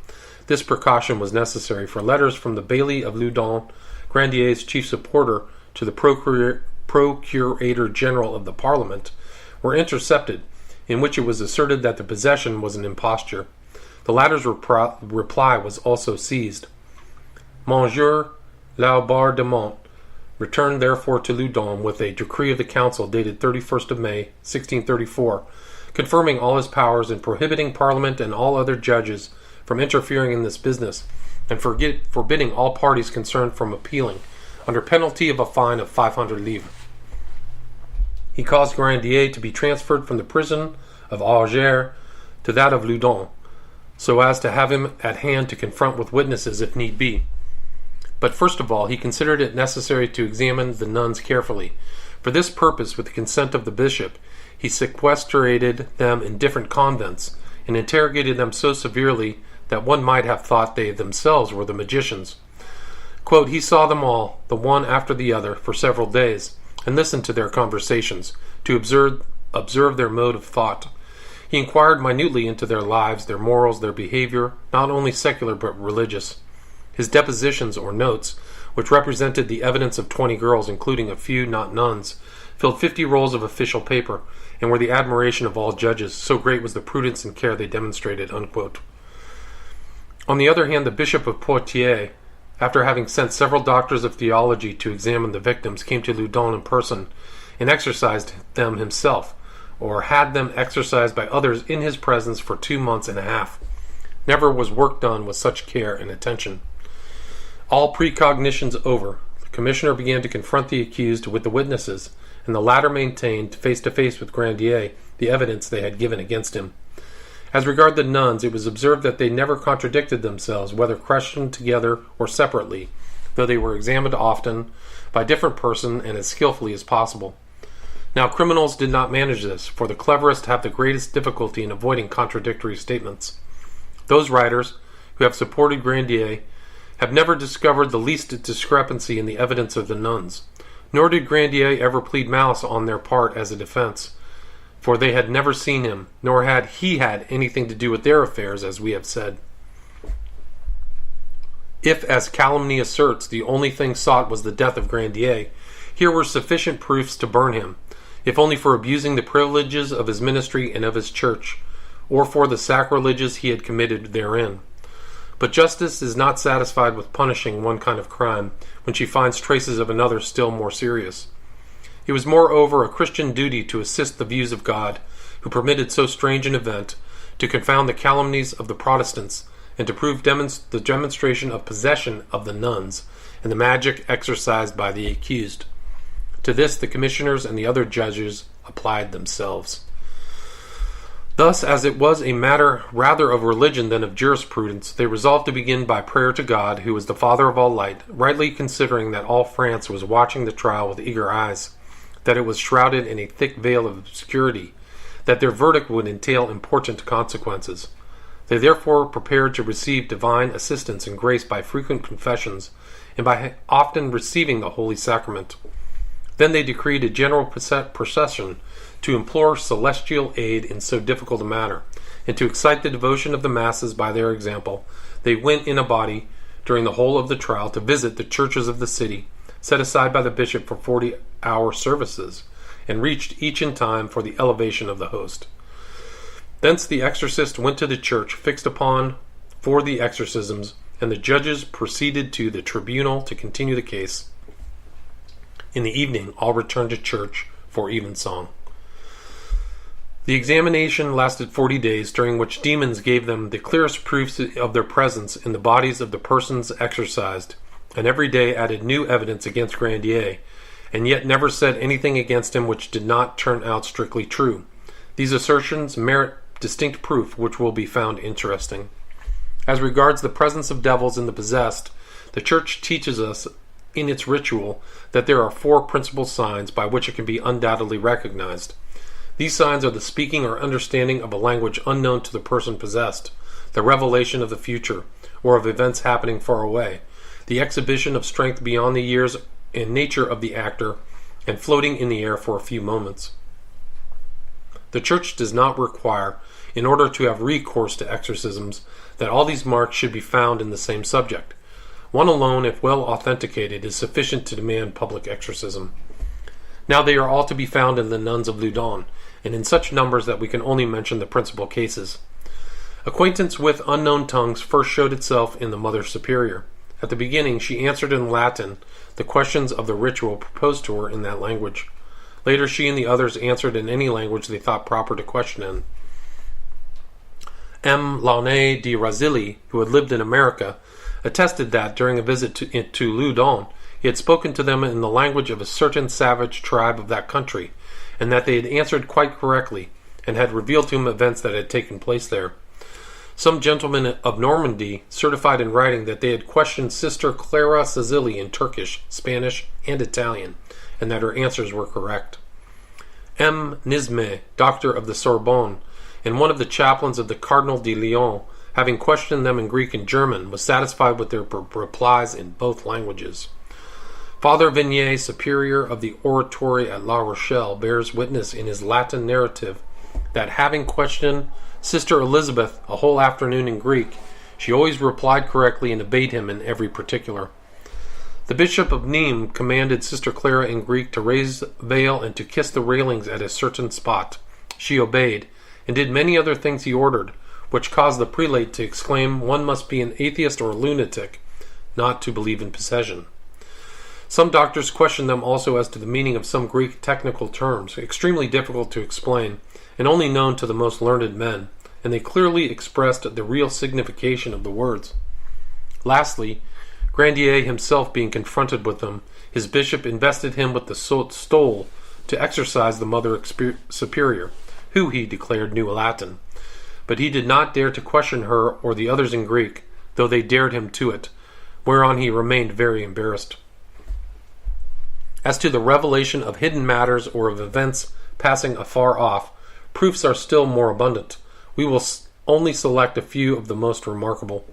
This precaution was necessary, for letters from the Bailly of Loudun, Grandier's chief supporter, to the Procurator General of the Parliament, were intercepted, in which it was asserted that the possession was an imposture. The latter's reply was also seized. Monsieur Laubardemont returned therefore to Loudun with a decree of the council dated 31st of May, 1634, confirming all his powers and prohibiting Parliament and all other judges from interfering in this business, and forbidding all parties concerned from appealing, under penalty of a fine of 500 livres. He caused Grandier to be transferred from the prison of Alger to that of Loudun, so as to have him at hand to confront with witnesses if need be. But first of all, he considered it necessary to examine the nuns carefully. For this purpose, with the consent of the bishop, he sequestrated them in different convents, and interrogated them so severely that one might have thought they themselves were the magicians. Quote, he saw them all, the one after the other, for several days, and listened to their conversations, to observe their mode of thought. He inquired minutely into their lives, their morals, their behavior, not only secular but religious. His depositions, or notes, which represented the evidence of 20 girls, including a few not nuns, filled 50 rolls of official paper, and were the admiration of all judges, so great was the prudence and care they demonstrated, unquote. On the other hand, the Bishop of Poitiers, after having sent several doctors of theology to examine the victims, came to Loudun in person, and exorcised them himself, or had them exorcised by others in his presence for 2 months and a half. Never was work done with such care and attention. All precognitions over, the commissioner began to confront the accused with the witnesses, and the latter maintained, face to face with Grandier, the evidence they had given against him. As regarded the nuns, it was observed that they never contradicted themselves, whether questioned together or separately, though they were examined often by different persons and as skillfully as possible. Now, criminals did not manage this, for the cleverest have the greatest difficulty in avoiding contradictory statements. Those writers who have supported Grandier have never discovered the least discrepancy in the evidence of the nuns, nor did Grandier ever plead malice on their part as a defense, for they had never seen him, nor had he had anything to do with their affairs, as we have said. If, as calumny asserts, the only thing sought was the death of Grandier, here were sufficient proofs to burn him, if only for abusing the privileges of his ministry and of his church, or for the sacrileges he had committed therein. But justice is not satisfied with punishing one kind of crime when she finds traces of another still more serious. It was moreover a Christian duty to assist the views of God, who permitted so strange an event, to confound the calumnies of the Protestants, and to prove the demonstration of possession of the nuns, and the magic exercised by the accused. To this the commissioners and the other judges applied themselves. Thus, as it was a matter rather of religion than of jurisprudence, they resolved to begin by prayer to God, who is the Father of all light, rightly considering that all France was watching the trial with eager eyes, that it was shrouded in a thick veil of obscurity, that their verdict would entail important consequences. They therefore prepared to receive divine assistance and grace by frequent confessions, and by often receiving the Holy Sacrament. Then they decreed a general procession to implore celestial aid in so difficult a matter, and to excite the devotion of the masses by their example. They went in a body during the whole of the trial to visit the churches of the city, set aside by the bishop for 40-hour services, and reached each in time for the elevation of the host. Thence the exorcist went to the church fixed upon for the exorcisms, and the judges proceeded to the tribunal to continue the case. In the evening, all returned to church for evensong. The examination lasted 40 days, during which demons gave them the clearest proofs of their presence in the bodies of the persons exorcised, and every day added new evidence against Grandier, and yet never said anything against him which did not turn out strictly true. These assertions merit distinct proof, which will be found interesting. As regards the presence of devils in the possessed, the Church teaches us in its ritual that there are 4 principal signs by which it can be undoubtedly recognized. These signs are the speaking or understanding of a language unknown to the person possessed, the revelation of the future, or of events happening far away, the exhibition of strength beyond the years and nature of the actor, and floating in the air for a few moments. The Church does not require, in order to have recourse to exorcisms, that all these marks should be found in the same subject. One alone, if well authenticated, is sufficient to demand public exorcism. Now they are all to be found in the nuns of Loudun, and in such numbers that we can only mention the principal cases. Acquaintance with unknown tongues first showed itself in the Mother Superior. At the beginning she answered in Latin the questions of the ritual proposed to her in that language. Later she and the others answered in any language they thought proper to question in. M. Launay de Razilly, who had lived in America, attested that, during a visit to Loudon, he had spoken to them in the language of a certain savage tribe of that country, and that they had answered quite correctly, and had revealed to him events that had taken place there. Some gentlemen of Normandy certified in writing that they had questioned Sister Clara Cecily in Turkish, Spanish, and Italian, and that her answers were correct. M. Nisme, doctor of the Sorbonne, and one of the chaplains of the Cardinal de Lyon, having questioned them in Greek and German, was satisfied with their replies in both languages. Father Vignier, superior of the oratory at La Rochelle, bears witness in his Latin narrative that, having questioned Sister Elizabeth a whole afternoon in Greek, she always replied correctly and obeyed him in every particular. The Bishop of Nîmes commanded Sister Clara in Greek to raise veil and to kiss the railings at a certain spot. She obeyed, and did many other things he ordered, which caused the prelate to exclaim one must be an atheist or a lunatic not to believe in possession. Some doctors questioned them also as to the meaning of some Greek technical terms, extremely difficult to explain, and only known to the most learned men, and they clearly expressed the real signification of the words. Lastly, Grandier himself being confronted with them, his bishop invested him with the stole to exorcise the Mother Superior, who, he declared, knew Latin. But he did not dare to question her or the others in Greek, though they dared him to it, whereon he remained very embarrassed. As to the revelation of hidden matters or of events passing afar off, proofs are still more abundant. We will only select a few of the most remarkable.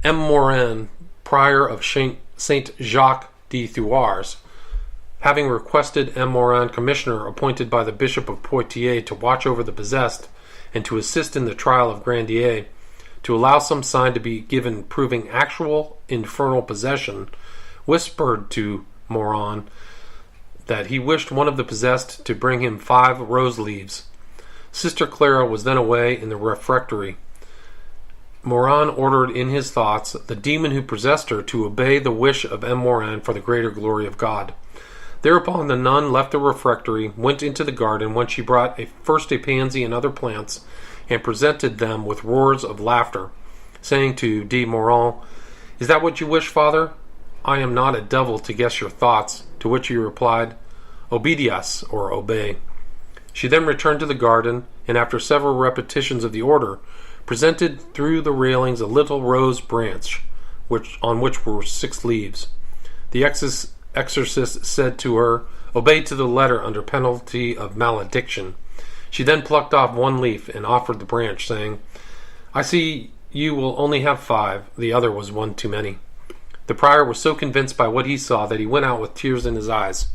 M. Morin, prior of Saint Jacques de Thouars, having requested M. Morin, commissioner appointed by the Bishop of Poitiers to watch over the possessed and to assist in the trial of Grandier, to allow some sign to be given proving actual infernal possession, whispered to Morin that he wished one of the possessed to bring him 5 rose leaves. Sister Clara was then away in the refectory, Morin ordered in his thoughts the demon who possessed her to obey the wish of M. Morin for the greater glory of God. Thereupon the nun left the refectory, went into the garden, whence she brought first a pansy and other plants, and presented them with roars of laughter, saying to de Morin, "Is that what you wish, father? I am not a devil to guess your thoughts." To which he replied, "Obedias," or obey. She then returned to the garden, and after several repetitions of the order, presented through the railings a little rose branch, on which were 6 leaves. The exorcist said to her, "Obey to the letter under penalty of malediction." She then plucked off 1 leaf and offered the branch, saying, "I see you will only have 5. The other was 1 too many." The prior was so convinced by what he saw that he went out with tears in his eyes.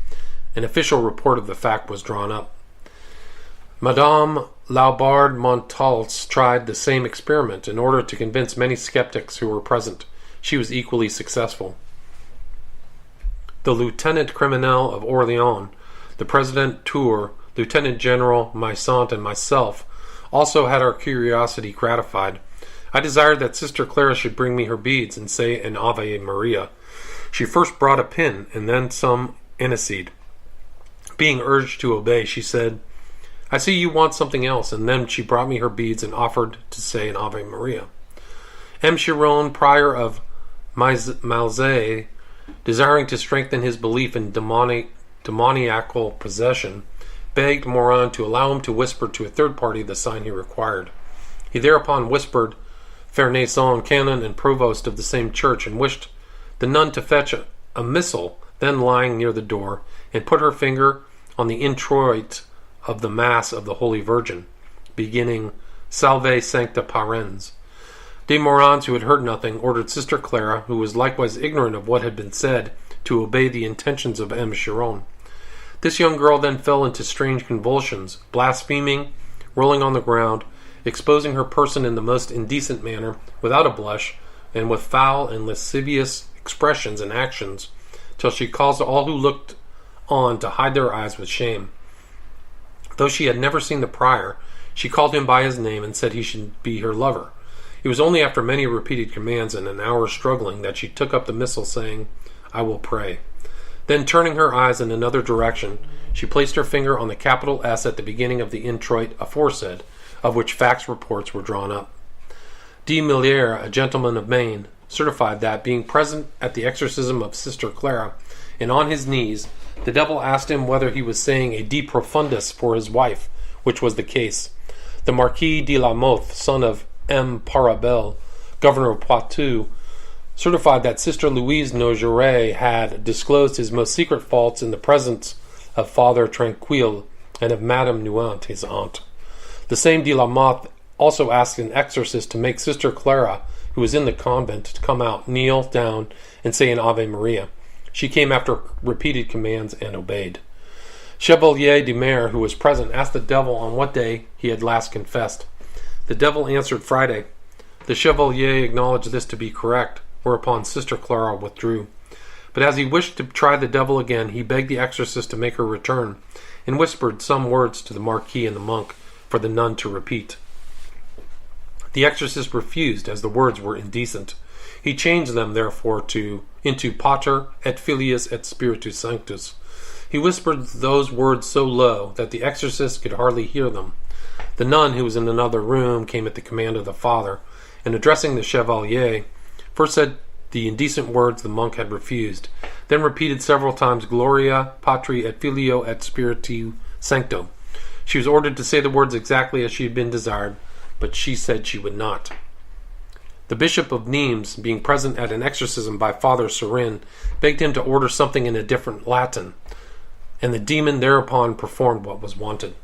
An official report of the fact was drawn up. Madame Laubard-Montaltz tried the same experiment in order to convince many skeptics who were present. She was equally successful. The Lieutenant Criminel of Orleans, the President Tour, Lieutenant General Maisant, and myself also had our curiosity gratified. I desired that Sister Clara should bring me her beads and say an Ave Maria. She first brought a pin and then some aniseed. Being urged to obey, she said, "I see you want something else," and then she brought me her beads and offered to say an Ave Maria. M. Chiron, prior of Malzay, desiring to strengthen his belief in demoniacal possession, begged Morin to allow him to whisper to a third party the sign he required. He thereupon whispered Fernaison, canon and provost of the same church, and wished the nun to fetch a missal then lying near the door, and put her finger on the introit of the Mass of the Holy Virgin, beginning Salve Sancta Parens. De Morans, who had heard nothing, ordered Sister Clara, who was likewise ignorant of what had been said, to obey the intentions of M. Chiron. This young girl then fell into strange convulsions, blaspheming, rolling on the ground, exposing her person in the most indecent manner, without a blush, and with foul and lascivious expressions and actions, till she caused all who looked on to hide their eyes with shame. Though she had never seen the prior, she called him by his name and said he should be her lover. It was only after many repeated commands and an hour's struggling that she took up the missal, saying, "I will pray." Then, turning her eyes in another direction, she placed her finger on the capital S at the beginning of the introit aforesaid, of which facts reports were drawn up. De Millier, a gentleman of Maine, certified that, being present at the exorcism of Sister Clara, and on his knees, the devil asked him whether he was saying a De Profundis for his wife, which was the case. The Marquis de la Mothe, son of M. Parabel, governor of Poitou, certified that Sister Louise Nogaret had disclosed his most secret faults in the presence of Father Tranquille and of Madame Nuant, his aunt. The same de la Mothe also asked an exorcist to make Sister Clara, who was in the convent, to come out, kneel down, and say an Ave Maria. She came after repeated commands and obeyed. Chevalier de Mere, who was present, asked the devil on what day he had last confessed. The devil answered Friday. The Chevalier acknowledged this to be correct, whereupon Sister Clara withdrew. But as he wished to try the devil again, he begged the exorcist to make her return, and whispered some words to the Marquis and the monk for the nun to repeat. The exorcist refused, as the words were indecent. He changed them, therefore, into Pater et Filius et Spiritus Sanctus. He whispered those words so low that the exorcist could hardly hear them. The nun, who was in another room, came at the command of the father, and addressing the Chevalier, first said the indecent words the monk had refused, then repeated several times Gloria Patri et Filio et Spiritu Sancto. She was ordered to say the words exactly as she had been desired, but she said she would not. The Bishop of Nimes, being present at an exorcism by Father Serin, begged him to order something in a different Latin, and the demon thereupon performed what was wanted.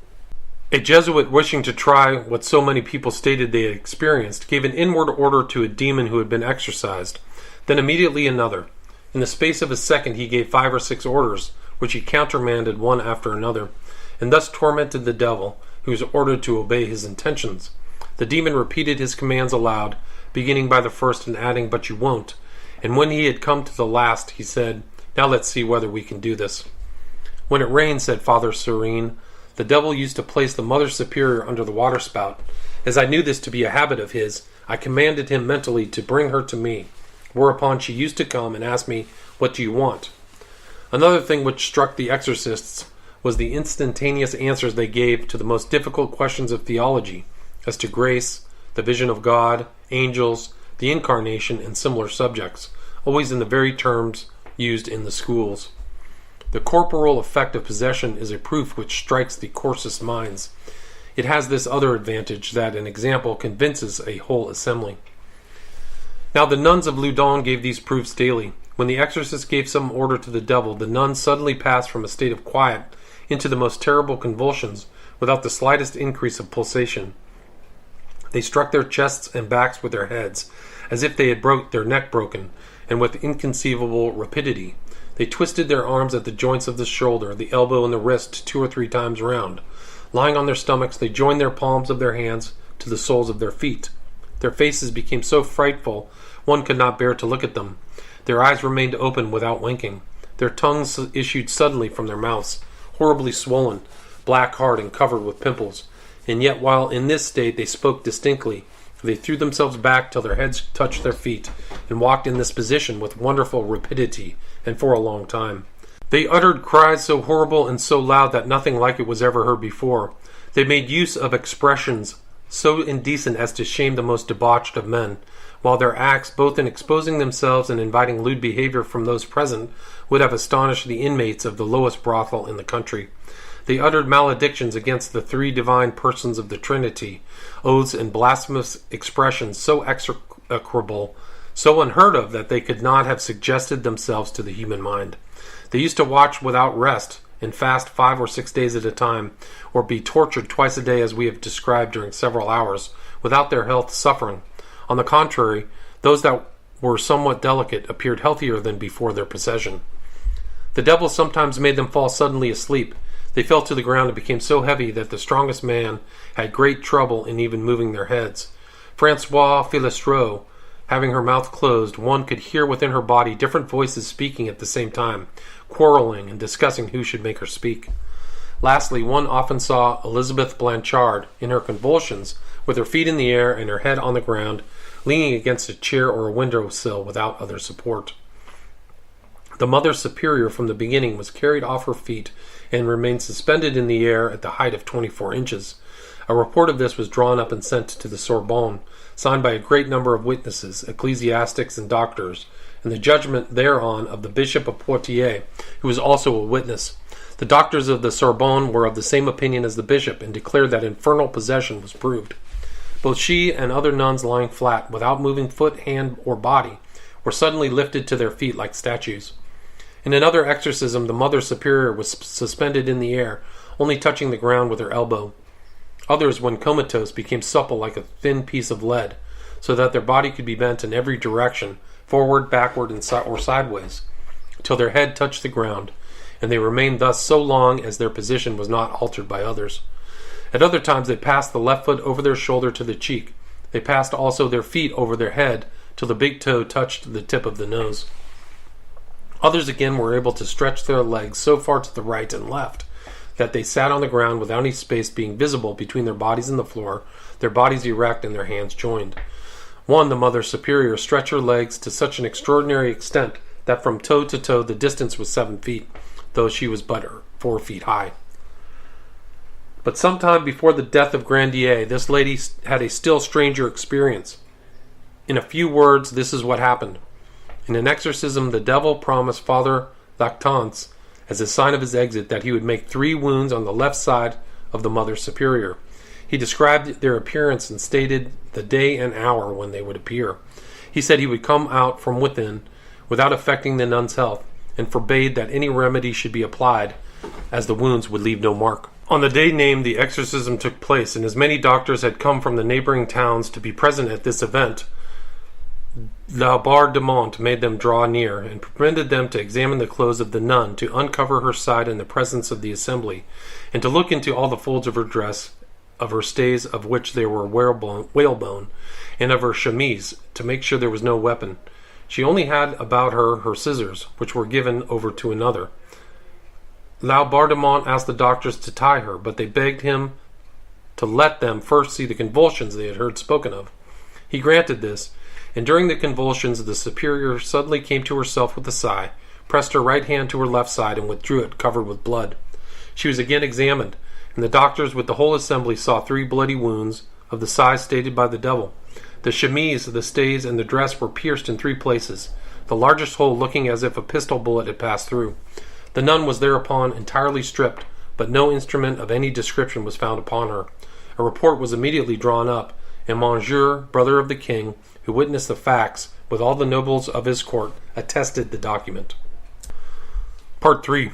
A Jesuit, wishing to try what so many people stated they had experienced, gave an inward order to a demon who had been exorcised, then immediately another. In the space of a second he gave 5 or 6 orders, which he countermanded one after another, and thus tormented the devil, who was ordered to obey his intentions. The demon repeated his commands aloud, beginning by the first and adding, "But you won't." And when he had come to the last, he said, "Now let's see whether we can do this." When it rained, said Father Serene, the devil used to place the Mother Superior under the water spout. As I knew this to be a habit of his, I commanded him mentally to bring her to me, whereupon she used to come and ask me, "What do you want?" Another thing which struck the exorcists was the instantaneous answers they gave to the most difficult questions of theology, as to grace, the vision of God, angels, the incarnation, and similar subjects, always in the very terms used in the schools. The corporal effect of possession is a proof which strikes the coarsest minds. It has this other advantage, that an example convinces a whole assembly. Now the nuns of Loudun gave these proofs daily. When the exorcist gave some order to the devil, the nuns suddenly passed from a state of quiet into the most terrible convulsions, without the slightest increase of pulsation. They struck their chests and backs with their heads, as if they had their neck broken, and with inconceivable rapidity. They twisted their arms at the joints of the shoulder, the elbow, and the wrist 2 or 3 times round. Lying on their stomachs, they joined their palms of their hands to the soles of their feet. Their faces became so frightful, one could not bear to look at them. Their eyes remained open without winking. Their tongues issued suddenly from their mouths, horribly swollen, black, hard, and covered with pimples. And yet, while in this state they spoke distinctly, they threw themselves back till their heads touched their feet, and walked in this position with wonderful rapidity, and for a long time. They uttered cries so horrible and so loud that nothing like it was ever heard before. They made use of expressions so indecent as to shame the most debauched of men, while their acts, both in exposing themselves and inviting lewd behavior from those present, would have astonished the inmates of the lowest brothel in the country. They uttered maledictions against the 3 divine persons of the Trinity, oaths and blasphemous expressions so execrable, so unheard of, that they could not have suggested themselves to the human mind. They used to watch without rest, and fast 5 or 6 days at a time, or be tortured twice a day as we have described during several hours, without their health suffering. On the contrary, those that were somewhat delicate appeared healthier than before their possession. The devil sometimes made them fall suddenly asleep. They fell to the ground and became so heavy that the strongest man had great trouble in even moving their heads. Francois Philistreau, having her mouth closed, one could hear within her body different voices speaking at the same time, quarreling and discussing who should make her speak. Lastly, one often saw Elizabeth Blanchard, in her convulsions, with her feet in the air and her head on the ground, leaning against a chair or a window sill without other support. The Mother Superior from the beginning was carried off her feet and remained suspended in the air at the height of 24 inches. A report of this was drawn up and sent to the Sorbonne, signed by a great number of witnesses, ecclesiastics, and doctors, and the judgment thereon of the Bishop of Poitiers, who was also a witness. The doctors of the Sorbonne were of the same opinion as the bishop, and declared that infernal possession was proved. Both she and other nuns lying flat, without moving foot, hand, or body, were suddenly lifted to their feet like statues. In another exorcism, the Mother Superior was suspended in the air, only touching the ground with her elbow. Others, when comatose, became supple like a thin piece of lead, so that their body could be bent in every direction, forward, backward, or sideways, till their head touched the ground, and they remained thus so long as their position was not altered by others. At other times they passed the left foot over their shoulder to the cheek. They passed also their feet over their head, till the big toe touched the tip of the nose. Others again were able to stretch their legs so far to the right and left that they sat on the ground without any space being visible between their bodies and the floor, their bodies erect and their hands joined. One, the Mother Superior, stretched her legs to such an extraordinary extent that from toe to toe the distance was 7 feet, though she was but 4 feet high. But some time before the death of Grandier, this lady had a still stranger experience. In a few words, this is what happened. In an exorcism, the devil promised Father Lactance, as a sign of his exit, that he would make 3 wounds on the left side of the Mother Superior. He described their appearance and stated the day and hour when they would appear. He said he would come out from within, without affecting the nun's health, and forbade that any remedy should be applied, as the wounds would leave no mark. On the day named, the exorcism took place, and as many doctors had come from the neighboring towns to be present at this event, Laubardemont made them draw near, and permitted them to examine the clothes of the nun, to uncover her side in the presence of the assembly, and to look into all the folds of her dress, of her stays, of which there were whalebone, and of her chemise, to make sure there was no weapon. She only had about her scissors, which were given over to another. Laubardemont asked the doctors to tie her, but they begged him to let them first see the convulsions they had heard spoken of. He granted this, and during the convulsions the superior suddenly came to herself with a sigh, pressed her right hand to her left side, and withdrew it, covered with blood. She was again examined, and the doctors with the whole assembly saw 3 bloody wounds of the size stated by the devil. The chemise, the stays, and the dress were pierced in 3 places, the largest hole looking as if a pistol bullet had passed through. The nun was thereupon entirely stripped, but no instrument of any description was found upon her. A report was immediately drawn up, and Monsieur, brother of the king, who witnessed the facts, with all the nobles of his court, attested the document. Part 3.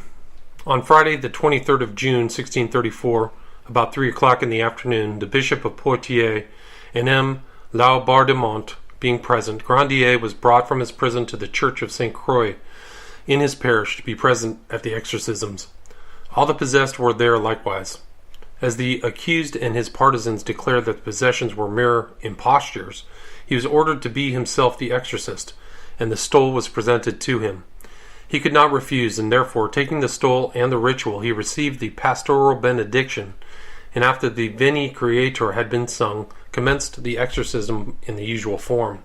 On Friday, the 23rd of June, 1634, about 3 o'clock in the afternoon, the Bishop of Poitiers and M. Laubardemont being present, Grandier was brought from his prison to the church of St. Croix in his parish to be present at the exorcisms. All the possessed were there likewise. As the accused and his partisans declared that the possessions were mere impostures, he was ordered to be himself the exorcist, and the stole was presented to him. He could not refuse, and therefore, taking the stole and the ritual, he received the pastoral benediction, and after the Veni Creator had been sung, commenced the exorcism in the usual form.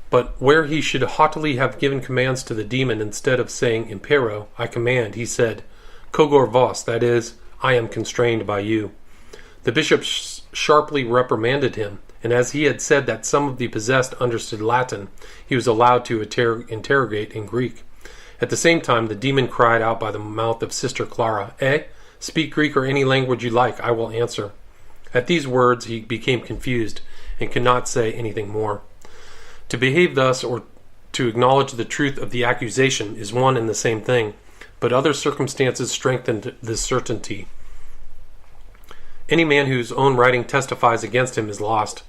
But where he should haughtily have given commands to the demon, instead of saying, Impero, I command, he said, Cogor vos, that is, I am constrained by you. The bishop sharply reprimanded him, and as he had said that some of the possessed understood Latin, he was allowed to interrogate in Greek. At the same time, the demon cried out by the mouth of Sister Clara, Speak Greek or any language you like, I will answer. At these words he became confused, and could not say anything more. To behave thus, or to acknowledge the truth of the accusation, is one and the same thing, but other circumstances strengthened this certainty. Any man whose own writing testifies against him is lost.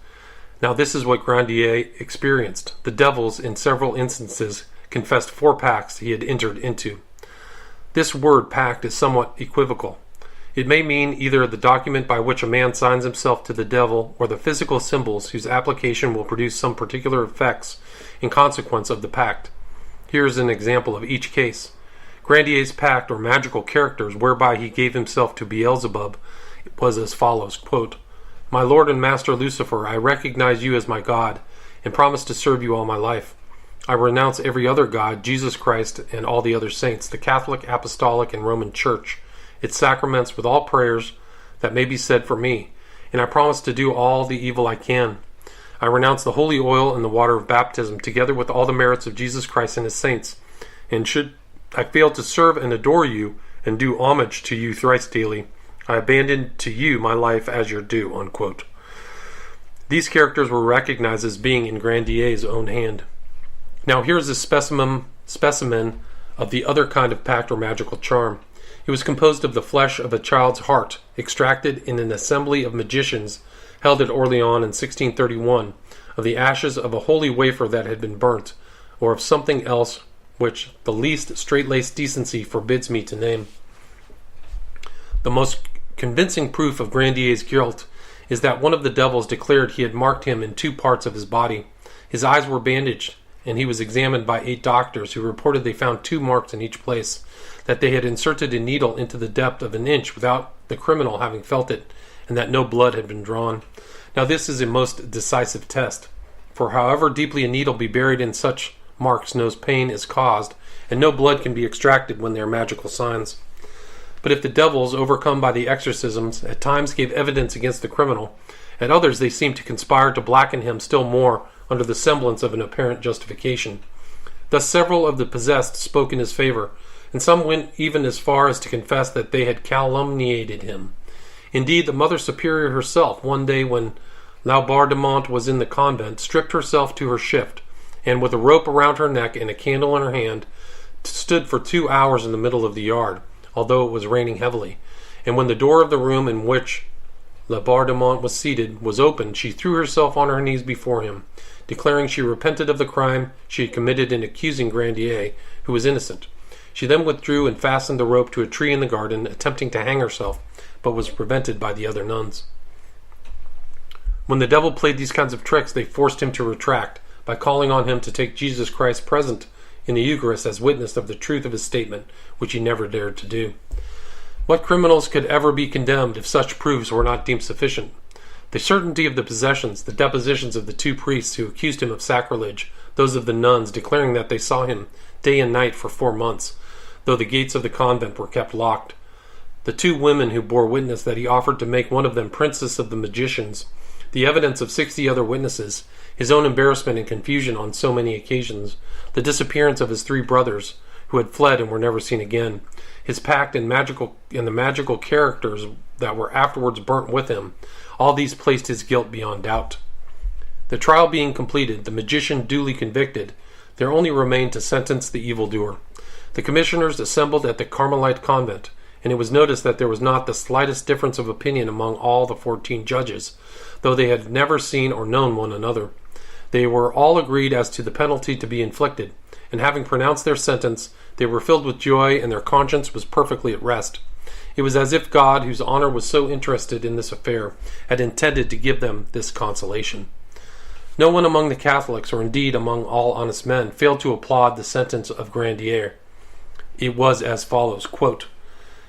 Now this is what Grandier experienced. The devils, in several instances, confessed 4 pacts he had entered into. This word pact is somewhat equivocal. It may mean either the document by which a man signs himself to the devil, or the physical symbols whose application will produce some particular effects in consequence of the pact. Here is an example of each case. Grandier's pact, or magical characters, whereby he gave himself to Beelzebub, was as follows, quote, My Lord and Master Lucifer, I recognize you as my God, and promise to serve you all my life. I renounce every other God, Jesus Christ, and all the other saints, the Catholic, Apostolic, and Roman Church, its sacraments with all prayers that may be said for me, and I promise to do all the evil I can. I renounce the holy oil and the water of baptism, together with all the merits of Jesus Christ and his saints, and should I fail to serve and adore you, and do homage to you thrice daily, I abandon to you my life as your due, unquote. These characters were recognized as being in Grandier's own hand. Now here is a specimen of the other kind of pact or magical charm. It was composed of the flesh of a child's heart, extracted in an assembly of magicians held at Orleans in 1631, of the ashes of a holy wafer that had been burnt, or of something else which the least straight-laced decency forbids me to name. The most convincing proof of Grandier's guilt is that one of the devils declared he had marked him in 2 parts of his body. His eyes were bandaged, and he was examined by 8 doctors, who reported they found 2 marks in each place, that they had inserted a needle into the depth of an inch without the criminal having felt it, and that no blood had been drawn. Now this is a most decisive test, for however deeply a needle be buried in such marks, no pain is caused, and no blood can be extracted when they are magical signs. But if the devils, overcome by the exorcisms, at times gave evidence against the criminal, at others they seemed to conspire to blacken him still more under the semblance of an apparent justification. Thus several of the possessed spoke in his favor, and some went even as far as to confess that they had calumniated him. Indeed, the Mother Superior herself, one day when Laubardemont was in the convent, stripped herself to her shift, and with a rope around her neck and a candle in her hand, stood for 2 hours in the middle of the yard, although it was raining heavily. And when the door of the room in which Laubardemont was seated was opened, she threw herself on her knees before him, declaring she repented of the crime she had committed in accusing Grandier, who was innocent. She then withdrew and fastened the rope to a tree in the garden, attempting to hang herself, but was prevented by the other nuns. When the devil played these kinds of tricks, they forced him to retract, by calling on him to take Jesus Christ present in the Eucharist as witness of the truth of his statement, which he never dared to do. What criminals could ever be condemned if such proofs were not deemed sufficient? The certainty of the possessions, the depositions of the two priests who accused him of sacrilege, those of the nuns declaring that they saw him day and night for 4 months, though the gates of the convent were kept locked, the two women who bore witness that he offered to make one of them princess of the magicians, the evidence of 60 other witnesses, his own embarrassment and confusion on so many occasions, the disappearance of his 3 brothers, who had fled and were never seen again, his pact and the magical characters that were afterwards burnt with him, all these placed his guilt beyond doubt. The trial being completed, the magician duly convicted, there only remained to sentence the evildoer. The commissioners assembled at the Carmelite convent, and it was noticed that there was not the slightest difference of opinion among all the 14 judges, though they had never seen or known one another. They were all agreed as to the penalty to be inflicted, and having pronounced their sentence, they were filled with joy, and their conscience was perfectly at rest. It was as if God, whose honor was so interested in this affair, had intended to give them this consolation. No one among the Catholics, or indeed among all honest men, failed to applaud the sentence of Grandier. It was as follows, quote,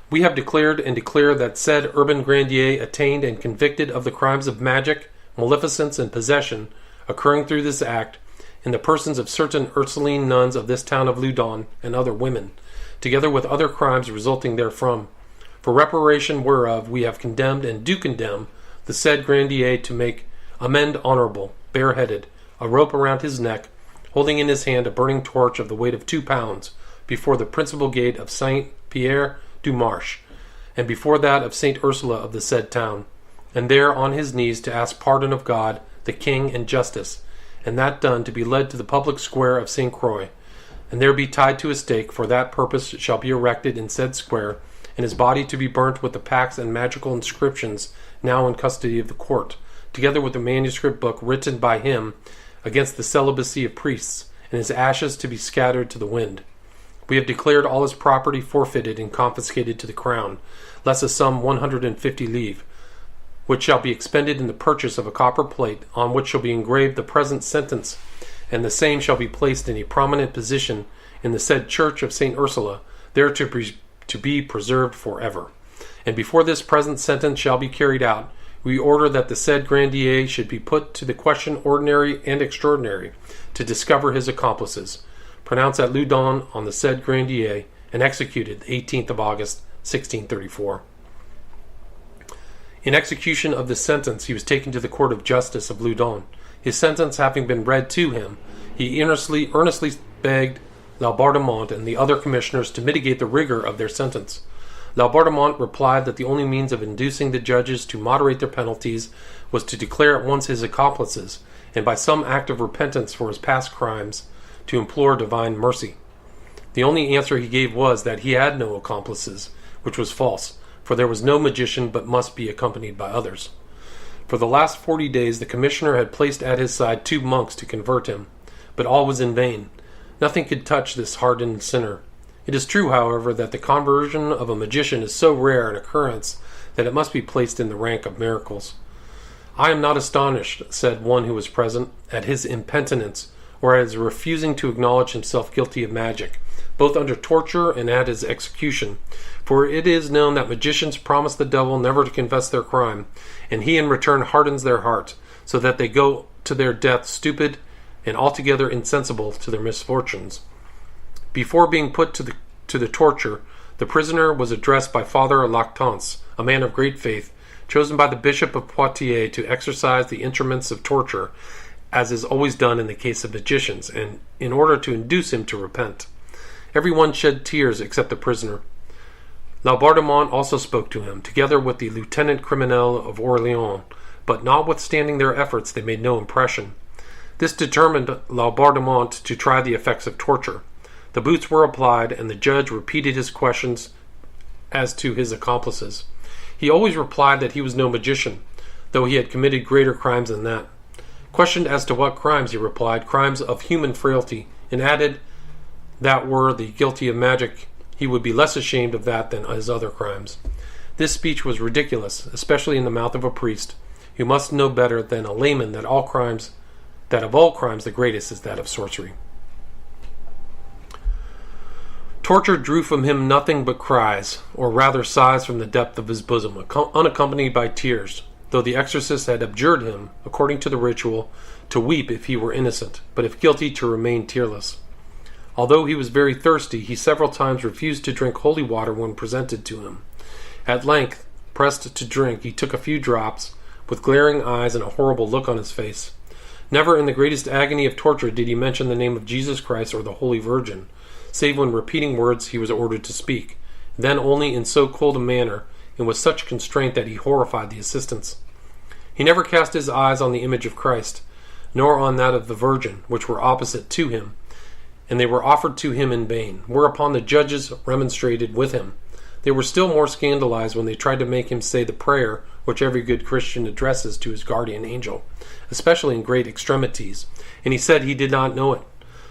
"We have declared and declare that said Urbain Grandier attained and convicted of the crimes of magic, maleficence, and possession occurring through this act, in the persons of certain Ursuline nuns of this town of Loudon and other women, together with other crimes resulting therefrom. For reparation whereof we have condemned and do condemn the said Grandier to make amend honorable, bareheaded, a rope around his neck, holding in his hand a burning torch of the weight of 2 pounds, before the principal gate of Saint Pierre du Marche, and before that of Saint Ursula of the said town, and there on his knees to ask pardon of God, the King, and justice, and that done to be led to the public square of Saint Croix, and there be tied to a stake. For that purpose shall be erected in said square, and his body to be burnt with the pacts and magical inscriptions now in custody of the court, together with the manuscript book written by him against the celibacy of priests, and his ashes to be scattered to the wind. We have declared all his property forfeited and confiscated to the crown, less a sum 150 livres, which shall be expended in the purchase of a copper plate, on which shall be engraved the present sentence, and the same shall be placed in a prominent position in the said church of Saint Ursula, there to be preserved forever. And before this present sentence shall be carried out, we order that the said Grandier should be put to the question ordinary and extraordinary, to discover his accomplices, pronounced at Loudun on the said Grandier, and executed the 18th of August, 1634. In execution of this sentence, he was taken to the Court of Justice of Loudun. His sentence having been read to him, he earnestly begged Laubardemont and the other commissioners to mitigate the rigor of their sentence. Laubardemont replied that the only means of inducing the judges to moderate their penalties was to declare at once his accomplices, and by some act of repentance for his past crimes, to implore divine mercy. The only answer he gave was that he had no accomplices, which was false, for there was no magician but must be accompanied by others. For the last 40 days the commissioner had placed at his side 2 monks to convert him, but all was in vain. Nothing could touch this hardened sinner. It is true, however, that the conversion of a magician is so rare an occurrence that it must be placed in the rank of miracles. "I am not astonished," said one who was present, "at his impenitence, or at his refusing to acknowledge himself guilty of magic, both under torture and at his execution. For it is known that magicians promise the devil never to confess their crime, and he in return hardens their heart, so that they go to their death stupid and altogether insensible to their misfortunes." Before being put to the torture, the prisoner was addressed by Father Lactance, a man of great faith, chosen by the Bishop of Poitiers to exercise the instruments of torture, as is always done in the case of magicians, and in order to induce him to repent. Every one shed tears except the prisoner. Laubardemont also spoke to him, together with the lieutenant criminel of Orleans, but notwithstanding their efforts they made no impression. This determined Laubardemont to try the effects of torture. The boots were applied, and the judge repeated his questions as to his accomplices. He always replied that he was no magician, though he had committed greater crimes than that. Questioned as to what crimes, he replied, crimes of human frailty, and added that were the guilty of magic, he would be less ashamed of that than his other crimes. This speech was ridiculous, especially in the mouth of a priest, who must know better than a layman that of all crimes the greatest is that of sorcery. Torture drew from him nothing but cries, or rather sighs from the depth of his bosom, unaccompanied by tears. though the exorcist had abjured him, according to the ritual, to weep if he were innocent, but if guilty to remain tearless. Although he was very thirsty, he several times refused to drink holy water when presented to him. At length, pressed to drink, he took a few drops, with glaring eyes and a horrible look on his face. Never in the greatest agony of torture did he mention the name of Jesus Christ or the Holy Virgin, save when repeating words he was ordered to speak, then only in so cold a manner and with such constraint that he horrified the assistants. He never cast his eyes on the image of Christ, nor on that of the Virgin, which were opposite to him, and they were offered to him in vain, whereupon the judges remonstrated with him. They were still more scandalized when they tried to make him say the prayer which every good Christian addresses to his guardian angel, especially in great extremities, and he said he did not know it.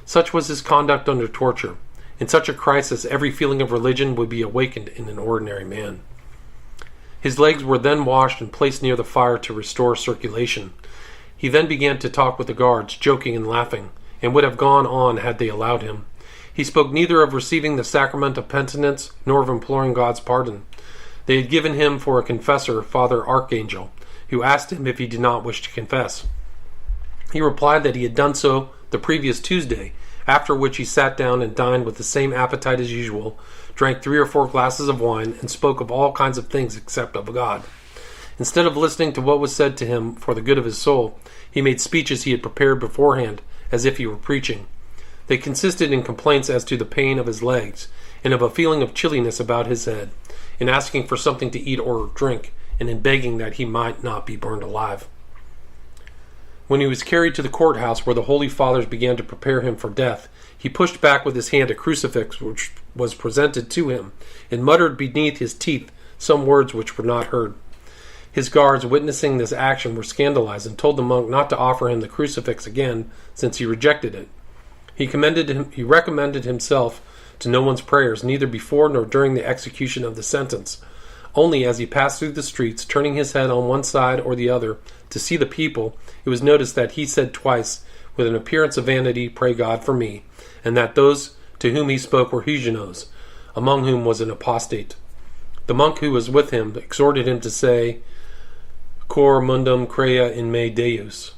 Such was his conduct under torture. In such a crisis, every feeling of religion would be awakened in an ordinary man. His legs were then washed and placed near the fire to restore circulation. He then began to talk with the guards, joking and laughing, and would have gone on had they allowed him. He spoke neither of receiving the sacrament of penitence nor of imploring God's pardon. They had given him for a confessor Father Archangel, who asked him if he did not wish to confess. He replied that he had done so the previous Tuesday, after which he sat down and dined with the same appetite as usual, drank 3 or 4 glasses of wine, and spoke of all kinds of things except of God. Instead of listening to what was said to him for the good of his soul, he made speeches he had prepared beforehand, as if he were preaching. They consisted in complaints as to the pain of his legs, and of a feeling of chilliness about his head, in asking for something to eat or drink, and in begging that he might not be burned alive. When he was carried to the courthouse where the Holy Fathers began to prepare him for death, he pushed back with his hand a crucifix which was presented to him, and muttered beneath his teeth some words which were not heard. His guards, witnessing this action, were scandalized, and told the monk not to offer him the crucifix again, since he rejected it. He recommended himself to no one's prayers, neither before nor during the execution of the sentence. Only as he passed through the streets, turning his head on one side or the other to see the people, it was noticed that he said twice, with an appearance of vanity, "Pray God for me," and that those to whom he spoke were Huguenots, among whom was an apostate. The monk who was with him exhorted him to say, "Cor mundum crea in me Deus."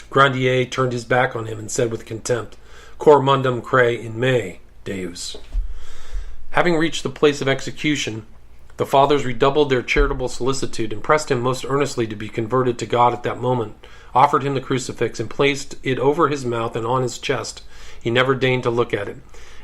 Grandier turned his back on him and said with contempt, "Cor mundum crea in me Deus." Having reached the place of execution, the fathers redoubled their charitable solicitude and pressed him most earnestly to be converted to God at that moment, offered him the crucifix, and placed it over his mouth and on his chest. He never deigned to look at it,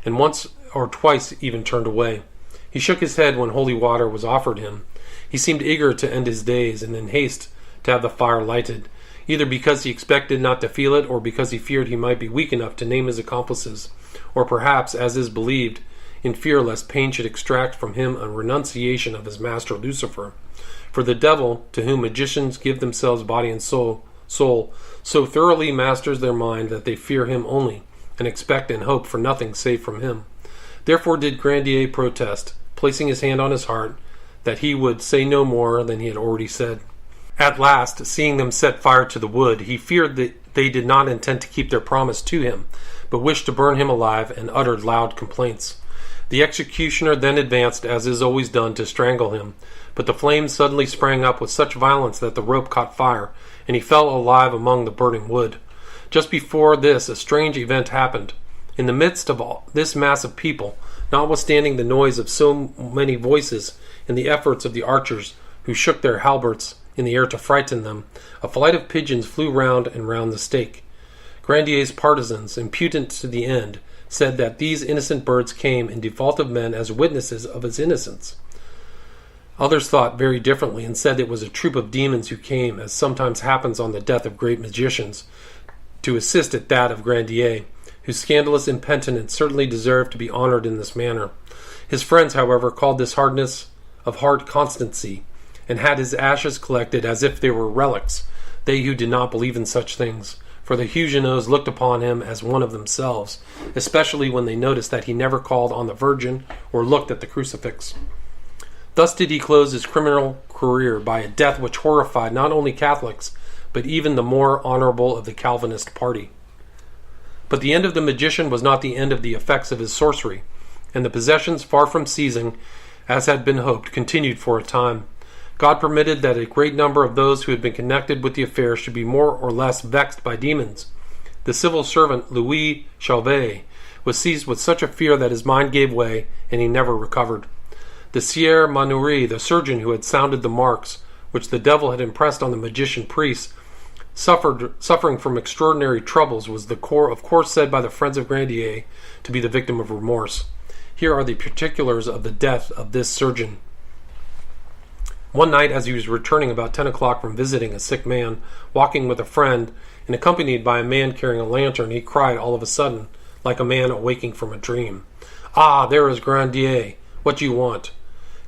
and once or twice even turned away. He shook his head when holy water was offered him. He seemed eager to end his days, and in haste to have the fire lighted, either because he expected not to feel it, or because he feared he might be weak enough to name his accomplices, or perhaps, as is believed, in fear lest pain should extract from him a renunciation of his master Lucifer. For the devil, to whom magicians give themselves body and soul, so thoroughly masters their mind that they fear him only, and expect and hope for nothing save from him. Therefore did Grandier protest, placing his hand on his heart, that he would say no more than he had already said. At last, seeing them set fire to the wood, he feared that they did not intend to keep their promise to him, but wished to burn him alive, and uttered loud complaints. The executioner then advanced, as is always done, to strangle him, but the flames suddenly sprang up with such violence that the rope caught fire, and he fell alive among the burning wood. Just before this, a strange event happened. In the midst of all this mass of people, notwithstanding the noise of so many voices and the efforts of the archers, who shook their halberts in the air to frighten them, a flight of pigeons flew round and round the stake. Grandier's partisans, impudent to the end, said that these innocent birds came in default of men as witnesses of his innocence. Others thought very differently, and said it was a troop of demons who came, as sometimes happens on the death of great magicians, to assist at that of Grandier, whose scandalous impenitence certainly deserved to be honored in this manner. His friends, however, called this hardness of heart constancy, and had his ashes collected as if they were relics, they who did not believe in such things, for the Huguenots looked upon him as one of themselves, especially when they noticed that he never called on the Virgin or looked at the crucifix. Thus did he close his criminal career by a death which horrified not only Catholics, but even the more honorable of the Calvinist party. But the end of the magician was not the end of the effects of his sorcery, and the possessions, far from ceasing, as had been hoped, continued for a time. God permitted that a great number of those who had been connected with the affair should be more or less vexed by demons. The civil servant Louis Chauvet was seized with such a fear that his mind gave way, and he never recovered. The Sieur Manoury, the surgeon who had sounded the marks which the devil had impressed on the magician priests, suffering from extraordinary troubles, was of course said by the friends of Grandier to be the victim of remorse. Here are the particulars of the death of this surgeon. One night, as he was returning about 10 o'clock from visiting a sick man, walking with a friend, and accompanied by a man carrying a lantern, he cried all of a sudden, like a man awaking from a dream, "Ah, there is Grandier. What do you want?"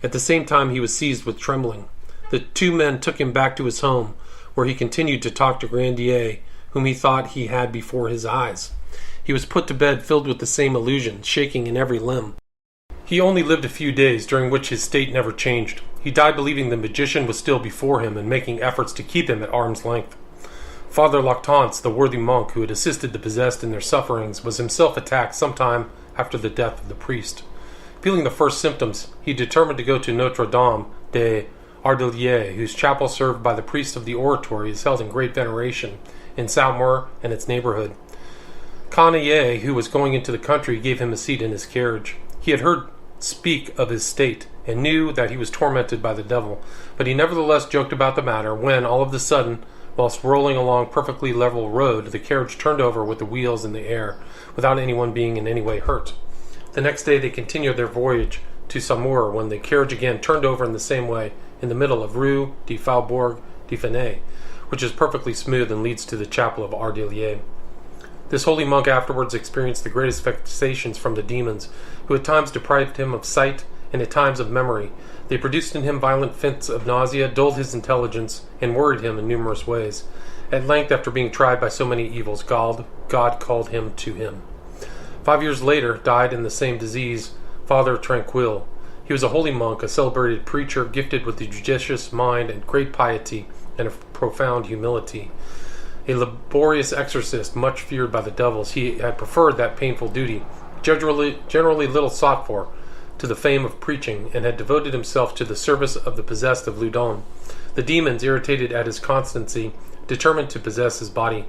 At the same time he was seized with trembling. The two men took him back to his home, where he continued to talk to Grandier, whom he thought he had before his eyes. He was put to bed filled with the same illusion, shaking in every limb. He only lived a few days, during which his state never changed. He died believing the magician was still before him and making efforts to keep him at arm's length. Father Lactance, the worthy monk who had assisted the possessed in their sufferings, was himself attacked some time after the death of the priest. Feeling the first symptoms, he determined to go to Notre Dame des Ardeliers, whose chapel, served by the priest of the oratory, is held in great veneration in Saumur and its neighborhood. Canaillet, who was going into the country, gave him a seat in his carriage. He had heard speak of his state, and knew that he was tormented by the devil, but he nevertheless joked about the matter, when, all of a sudden, whilst rolling along perfectly level road, the carriage turned over with the wheels in the air, without anyone being in any way hurt. The next day they continued their voyage to Saumur, when the carriage again turned over in the same way, in the middle of Rue de Faubourg de Fenay, which is perfectly smooth and leads to the chapel of Ardelier. This holy monk afterwards experienced the greatest vexations from the demons, who at times deprived him of sight and at times of memory. They produced in him violent fits of nausea, dulled his intelligence, and worried him in numerous ways. At length, after being tried by so many evils, God called him to him. 5 years later, died in the same disease Father Tranquille. He was a holy monk, a celebrated preacher, gifted with a judicious mind and great piety and a profound humility. A laborious exorcist, much feared by the devils, he had preferred that painful duty, generally little sought for, to the fame of preaching, and had devoted himself to the service of the possessed of Loudun. The demons, irritated at his constancy, determined to possess his body,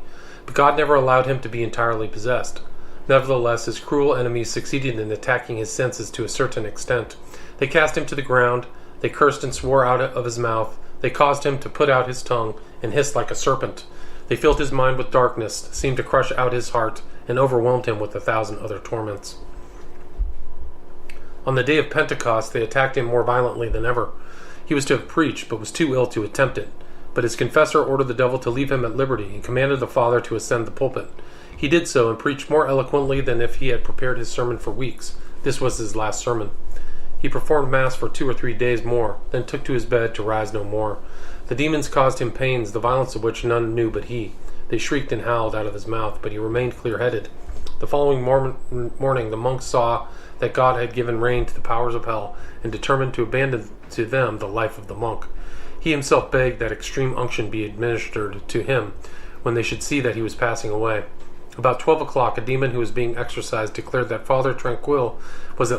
but God never allowed him to be entirely possessed. Nevertheless, his cruel enemies succeeded in attacking his senses to a certain extent. They cast him to the ground, they cursed and swore out of his mouth, they caused him to put out his tongue and hiss like a serpent. They filled his mind with darkness, seemed to crush out his heart, and overwhelmed him with 1,000 other torments. On the day of Pentecost, they attacked him more violently than ever. He was to have preached, but was too ill to attempt it. But his confessor ordered the devil to leave him at liberty, and commanded the Father to ascend the pulpit. He did so, and preached more eloquently than if he had prepared his sermon for weeks. This was his last sermon. He performed Mass for 2 or 3 days more, then took to his bed to rise no more. The demons caused him pains, the violence of which none knew but he. They shrieked and howled out of his mouth, but he remained clear-headed. The following morning the monks saw that God had given rein to the powers of hell, and determined to abandon to them the life of the monk. He himself begged that extreme unction be administered to him, when they should see that he was passing away. About 12 o'clock, a demon who was being exorcised declared that Father Tranquille was at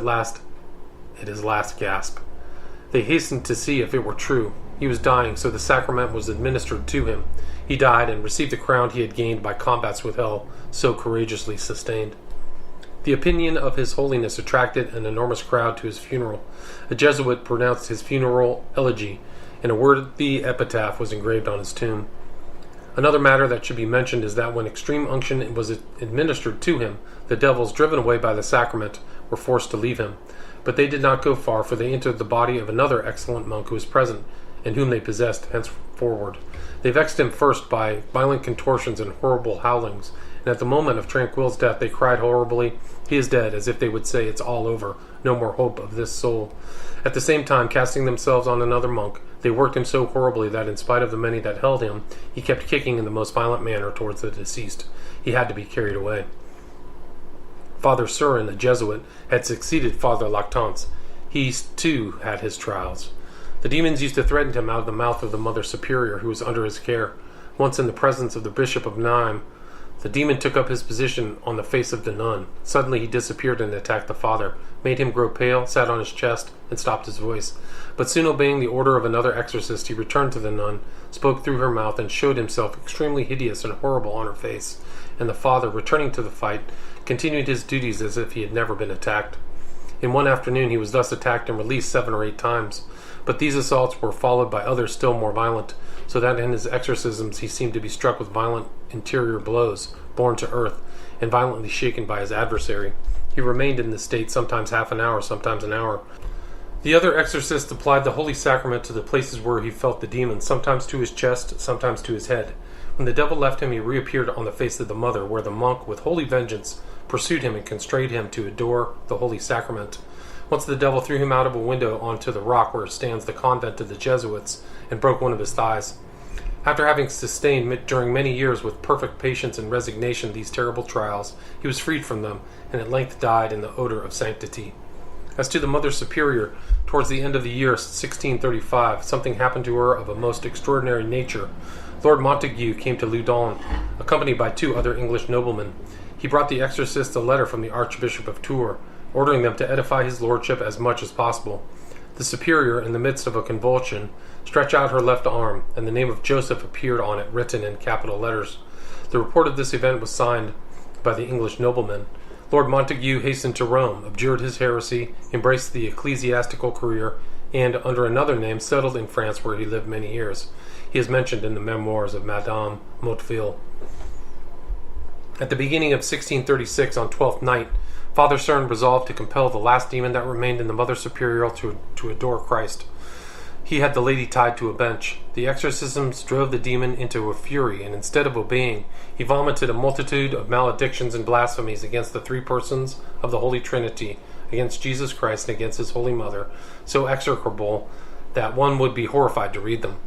his last gasp. They hastened to see if it were true. He was dying, so the sacrament was administered to him. He died and received the crown he had gained by combats with hell, so courageously sustained. The opinion of His Holiness attracted an enormous crowd to his funeral. A Jesuit pronounced his funeral elegy, and a worthy epitaph was engraved on his tomb. Another matter that should be mentioned is that when extreme unction was administered to him, the devils, driven away by the sacrament, were forced to leave him. But they did not go far, for they entered the body of another excellent monk who was present, and whom they possessed henceforward. They vexed him first by violent contortions and horrible howlings, and at the moment of Tranquille's death they cried horribly, "He is dead," as if they would say, "It's all over, no more hope of this soul." At the same time, casting themselves on another monk, they worked him so horribly that, in spite of the many that held him, he kept kicking in the most violent manner towards the deceased. He had to be carried away. Father Surin, a Jesuit, had succeeded Father Lactance. He, too, had his trials. The demons used to threaten him out of the mouth of the Mother Superior, who was under his care. Once in the presence of the Bishop of Nîmes, The demon took up his position on the face of the nun. Suddenly he disappeared and attacked the father, made him grow pale, sat on his chest, and stopped his voice. But soon obeying the order of another exorcist, he returned to the nun, spoke through her mouth, and showed himself extremely hideous and horrible on her face. And the father, returning to the fight, continued his duties as if he had never been attacked. In one afternoon he was thus attacked and released 7 or 8 times. But these assaults were followed by others still more violent, so that in his exorcisms he seemed to be struck with violent interior blows, borne to earth, and violently shaken by his adversary. He remained in this state sometimes half an hour, sometimes an hour. The other exorcist applied the Holy Sacrament to the places where he felt the demon, sometimes to his chest, sometimes to his head. When the devil left him, he reappeared on the face of the mother, where the monk, with holy vengeance, pursued him and constrained him to adore the Holy Sacrament. Once the devil threw him out of a window onto the rock where stands the convent of the Jesuits and broke one of his thighs. After having sustained during many years with perfect patience and resignation these terrible trials, he was freed from them, and at length died in the odor of sanctity. As to the Mother Superior, towards the end of the year 1635, something happened to her of a most extraordinary nature. Lord Montague came to Loudon, accompanied by 2 other English noblemen. He brought the exorcists a letter from the Archbishop of Tours, ordering them to edify his lordship as much as possible. The superior, in the midst of a convulsion, stretched out her left arm, and the name of Joseph appeared on it written in capital letters. The report of this event was signed by the English noblemen. Lord Montague hastened to Rome, abjured his heresy, embraced the ecclesiastical career, and, under another name, settled in France, where he lived many years. He is mentioned in the memoirs of Madame Motteville. At the beginning of 1636, on Twelfth Night, Father Cerne resolved to compel the last demon that remained in the Mother Superior to adore Christ. He had the lady tied to a bench. The exorcisms drove the demon into a fury, and instead of obeying, he vomited a multitude of maledictions and blasphemies against the 3 persons of the Holy Trinity, against Jesus Christ, and against his Holy Mother, so execrable that one would be horrified to read them.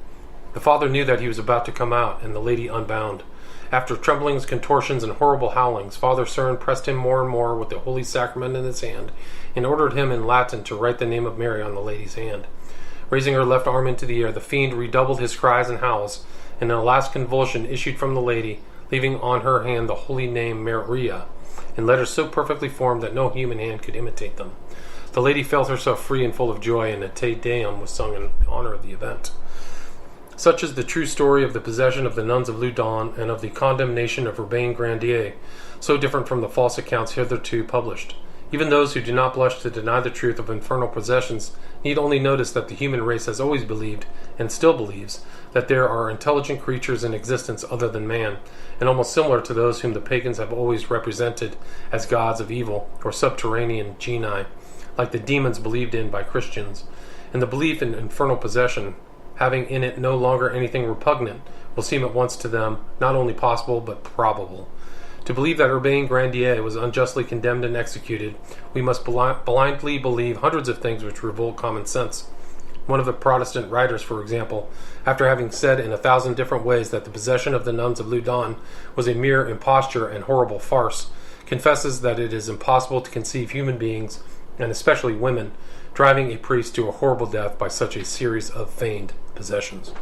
The father knew that he was about to come out, and the lady unbound. After tremblings, contortions, and horrible howlings, Father Cerne pressed him more and more with the Holy Sacrament in his hand, and ordered him in Latin to write the name of Mary on the lady's hand. Raising her left arm into the air, the fiend redoubled his cries and howls, and a last convulsion issued from the lady, leaving on her hand the holy name Maria, in letters so perfectly formed that no human hand could imitate them. The lady felt herself free and full of joy, and a Te Deum was sung in honor of the event. Such is the true story of the possession of the nuns of Loudun and of the condemnation of Urbain Grandier, so different from the false accounts hitherto published. Even those who do not blush to deny the truth of infernal possessions need only notice that the human race has always believed, and still believes, that there are intelligent creatures in existence other than man, and almost similar to those whom the pagans have always represented as gods of evil, or subterranean genii, like the demons believed in by Christians. And the belief in infernal possession, having in it no longer anything repugnant, will seem at once to them not only possible but probable. To believe that Urbain Grandier was unjustly condemned and executed, we must blindly believe hundreds of things which revolt common sense. One of the Protestant writers, for example, after having said in 1,000 different ways that the possession of the nuns of Loudun was a mere imposture and horrible farce, confesses that it is impossible to conceive human beings, and especially women, driving a priest to a horrible death by such a series of feigned possessions.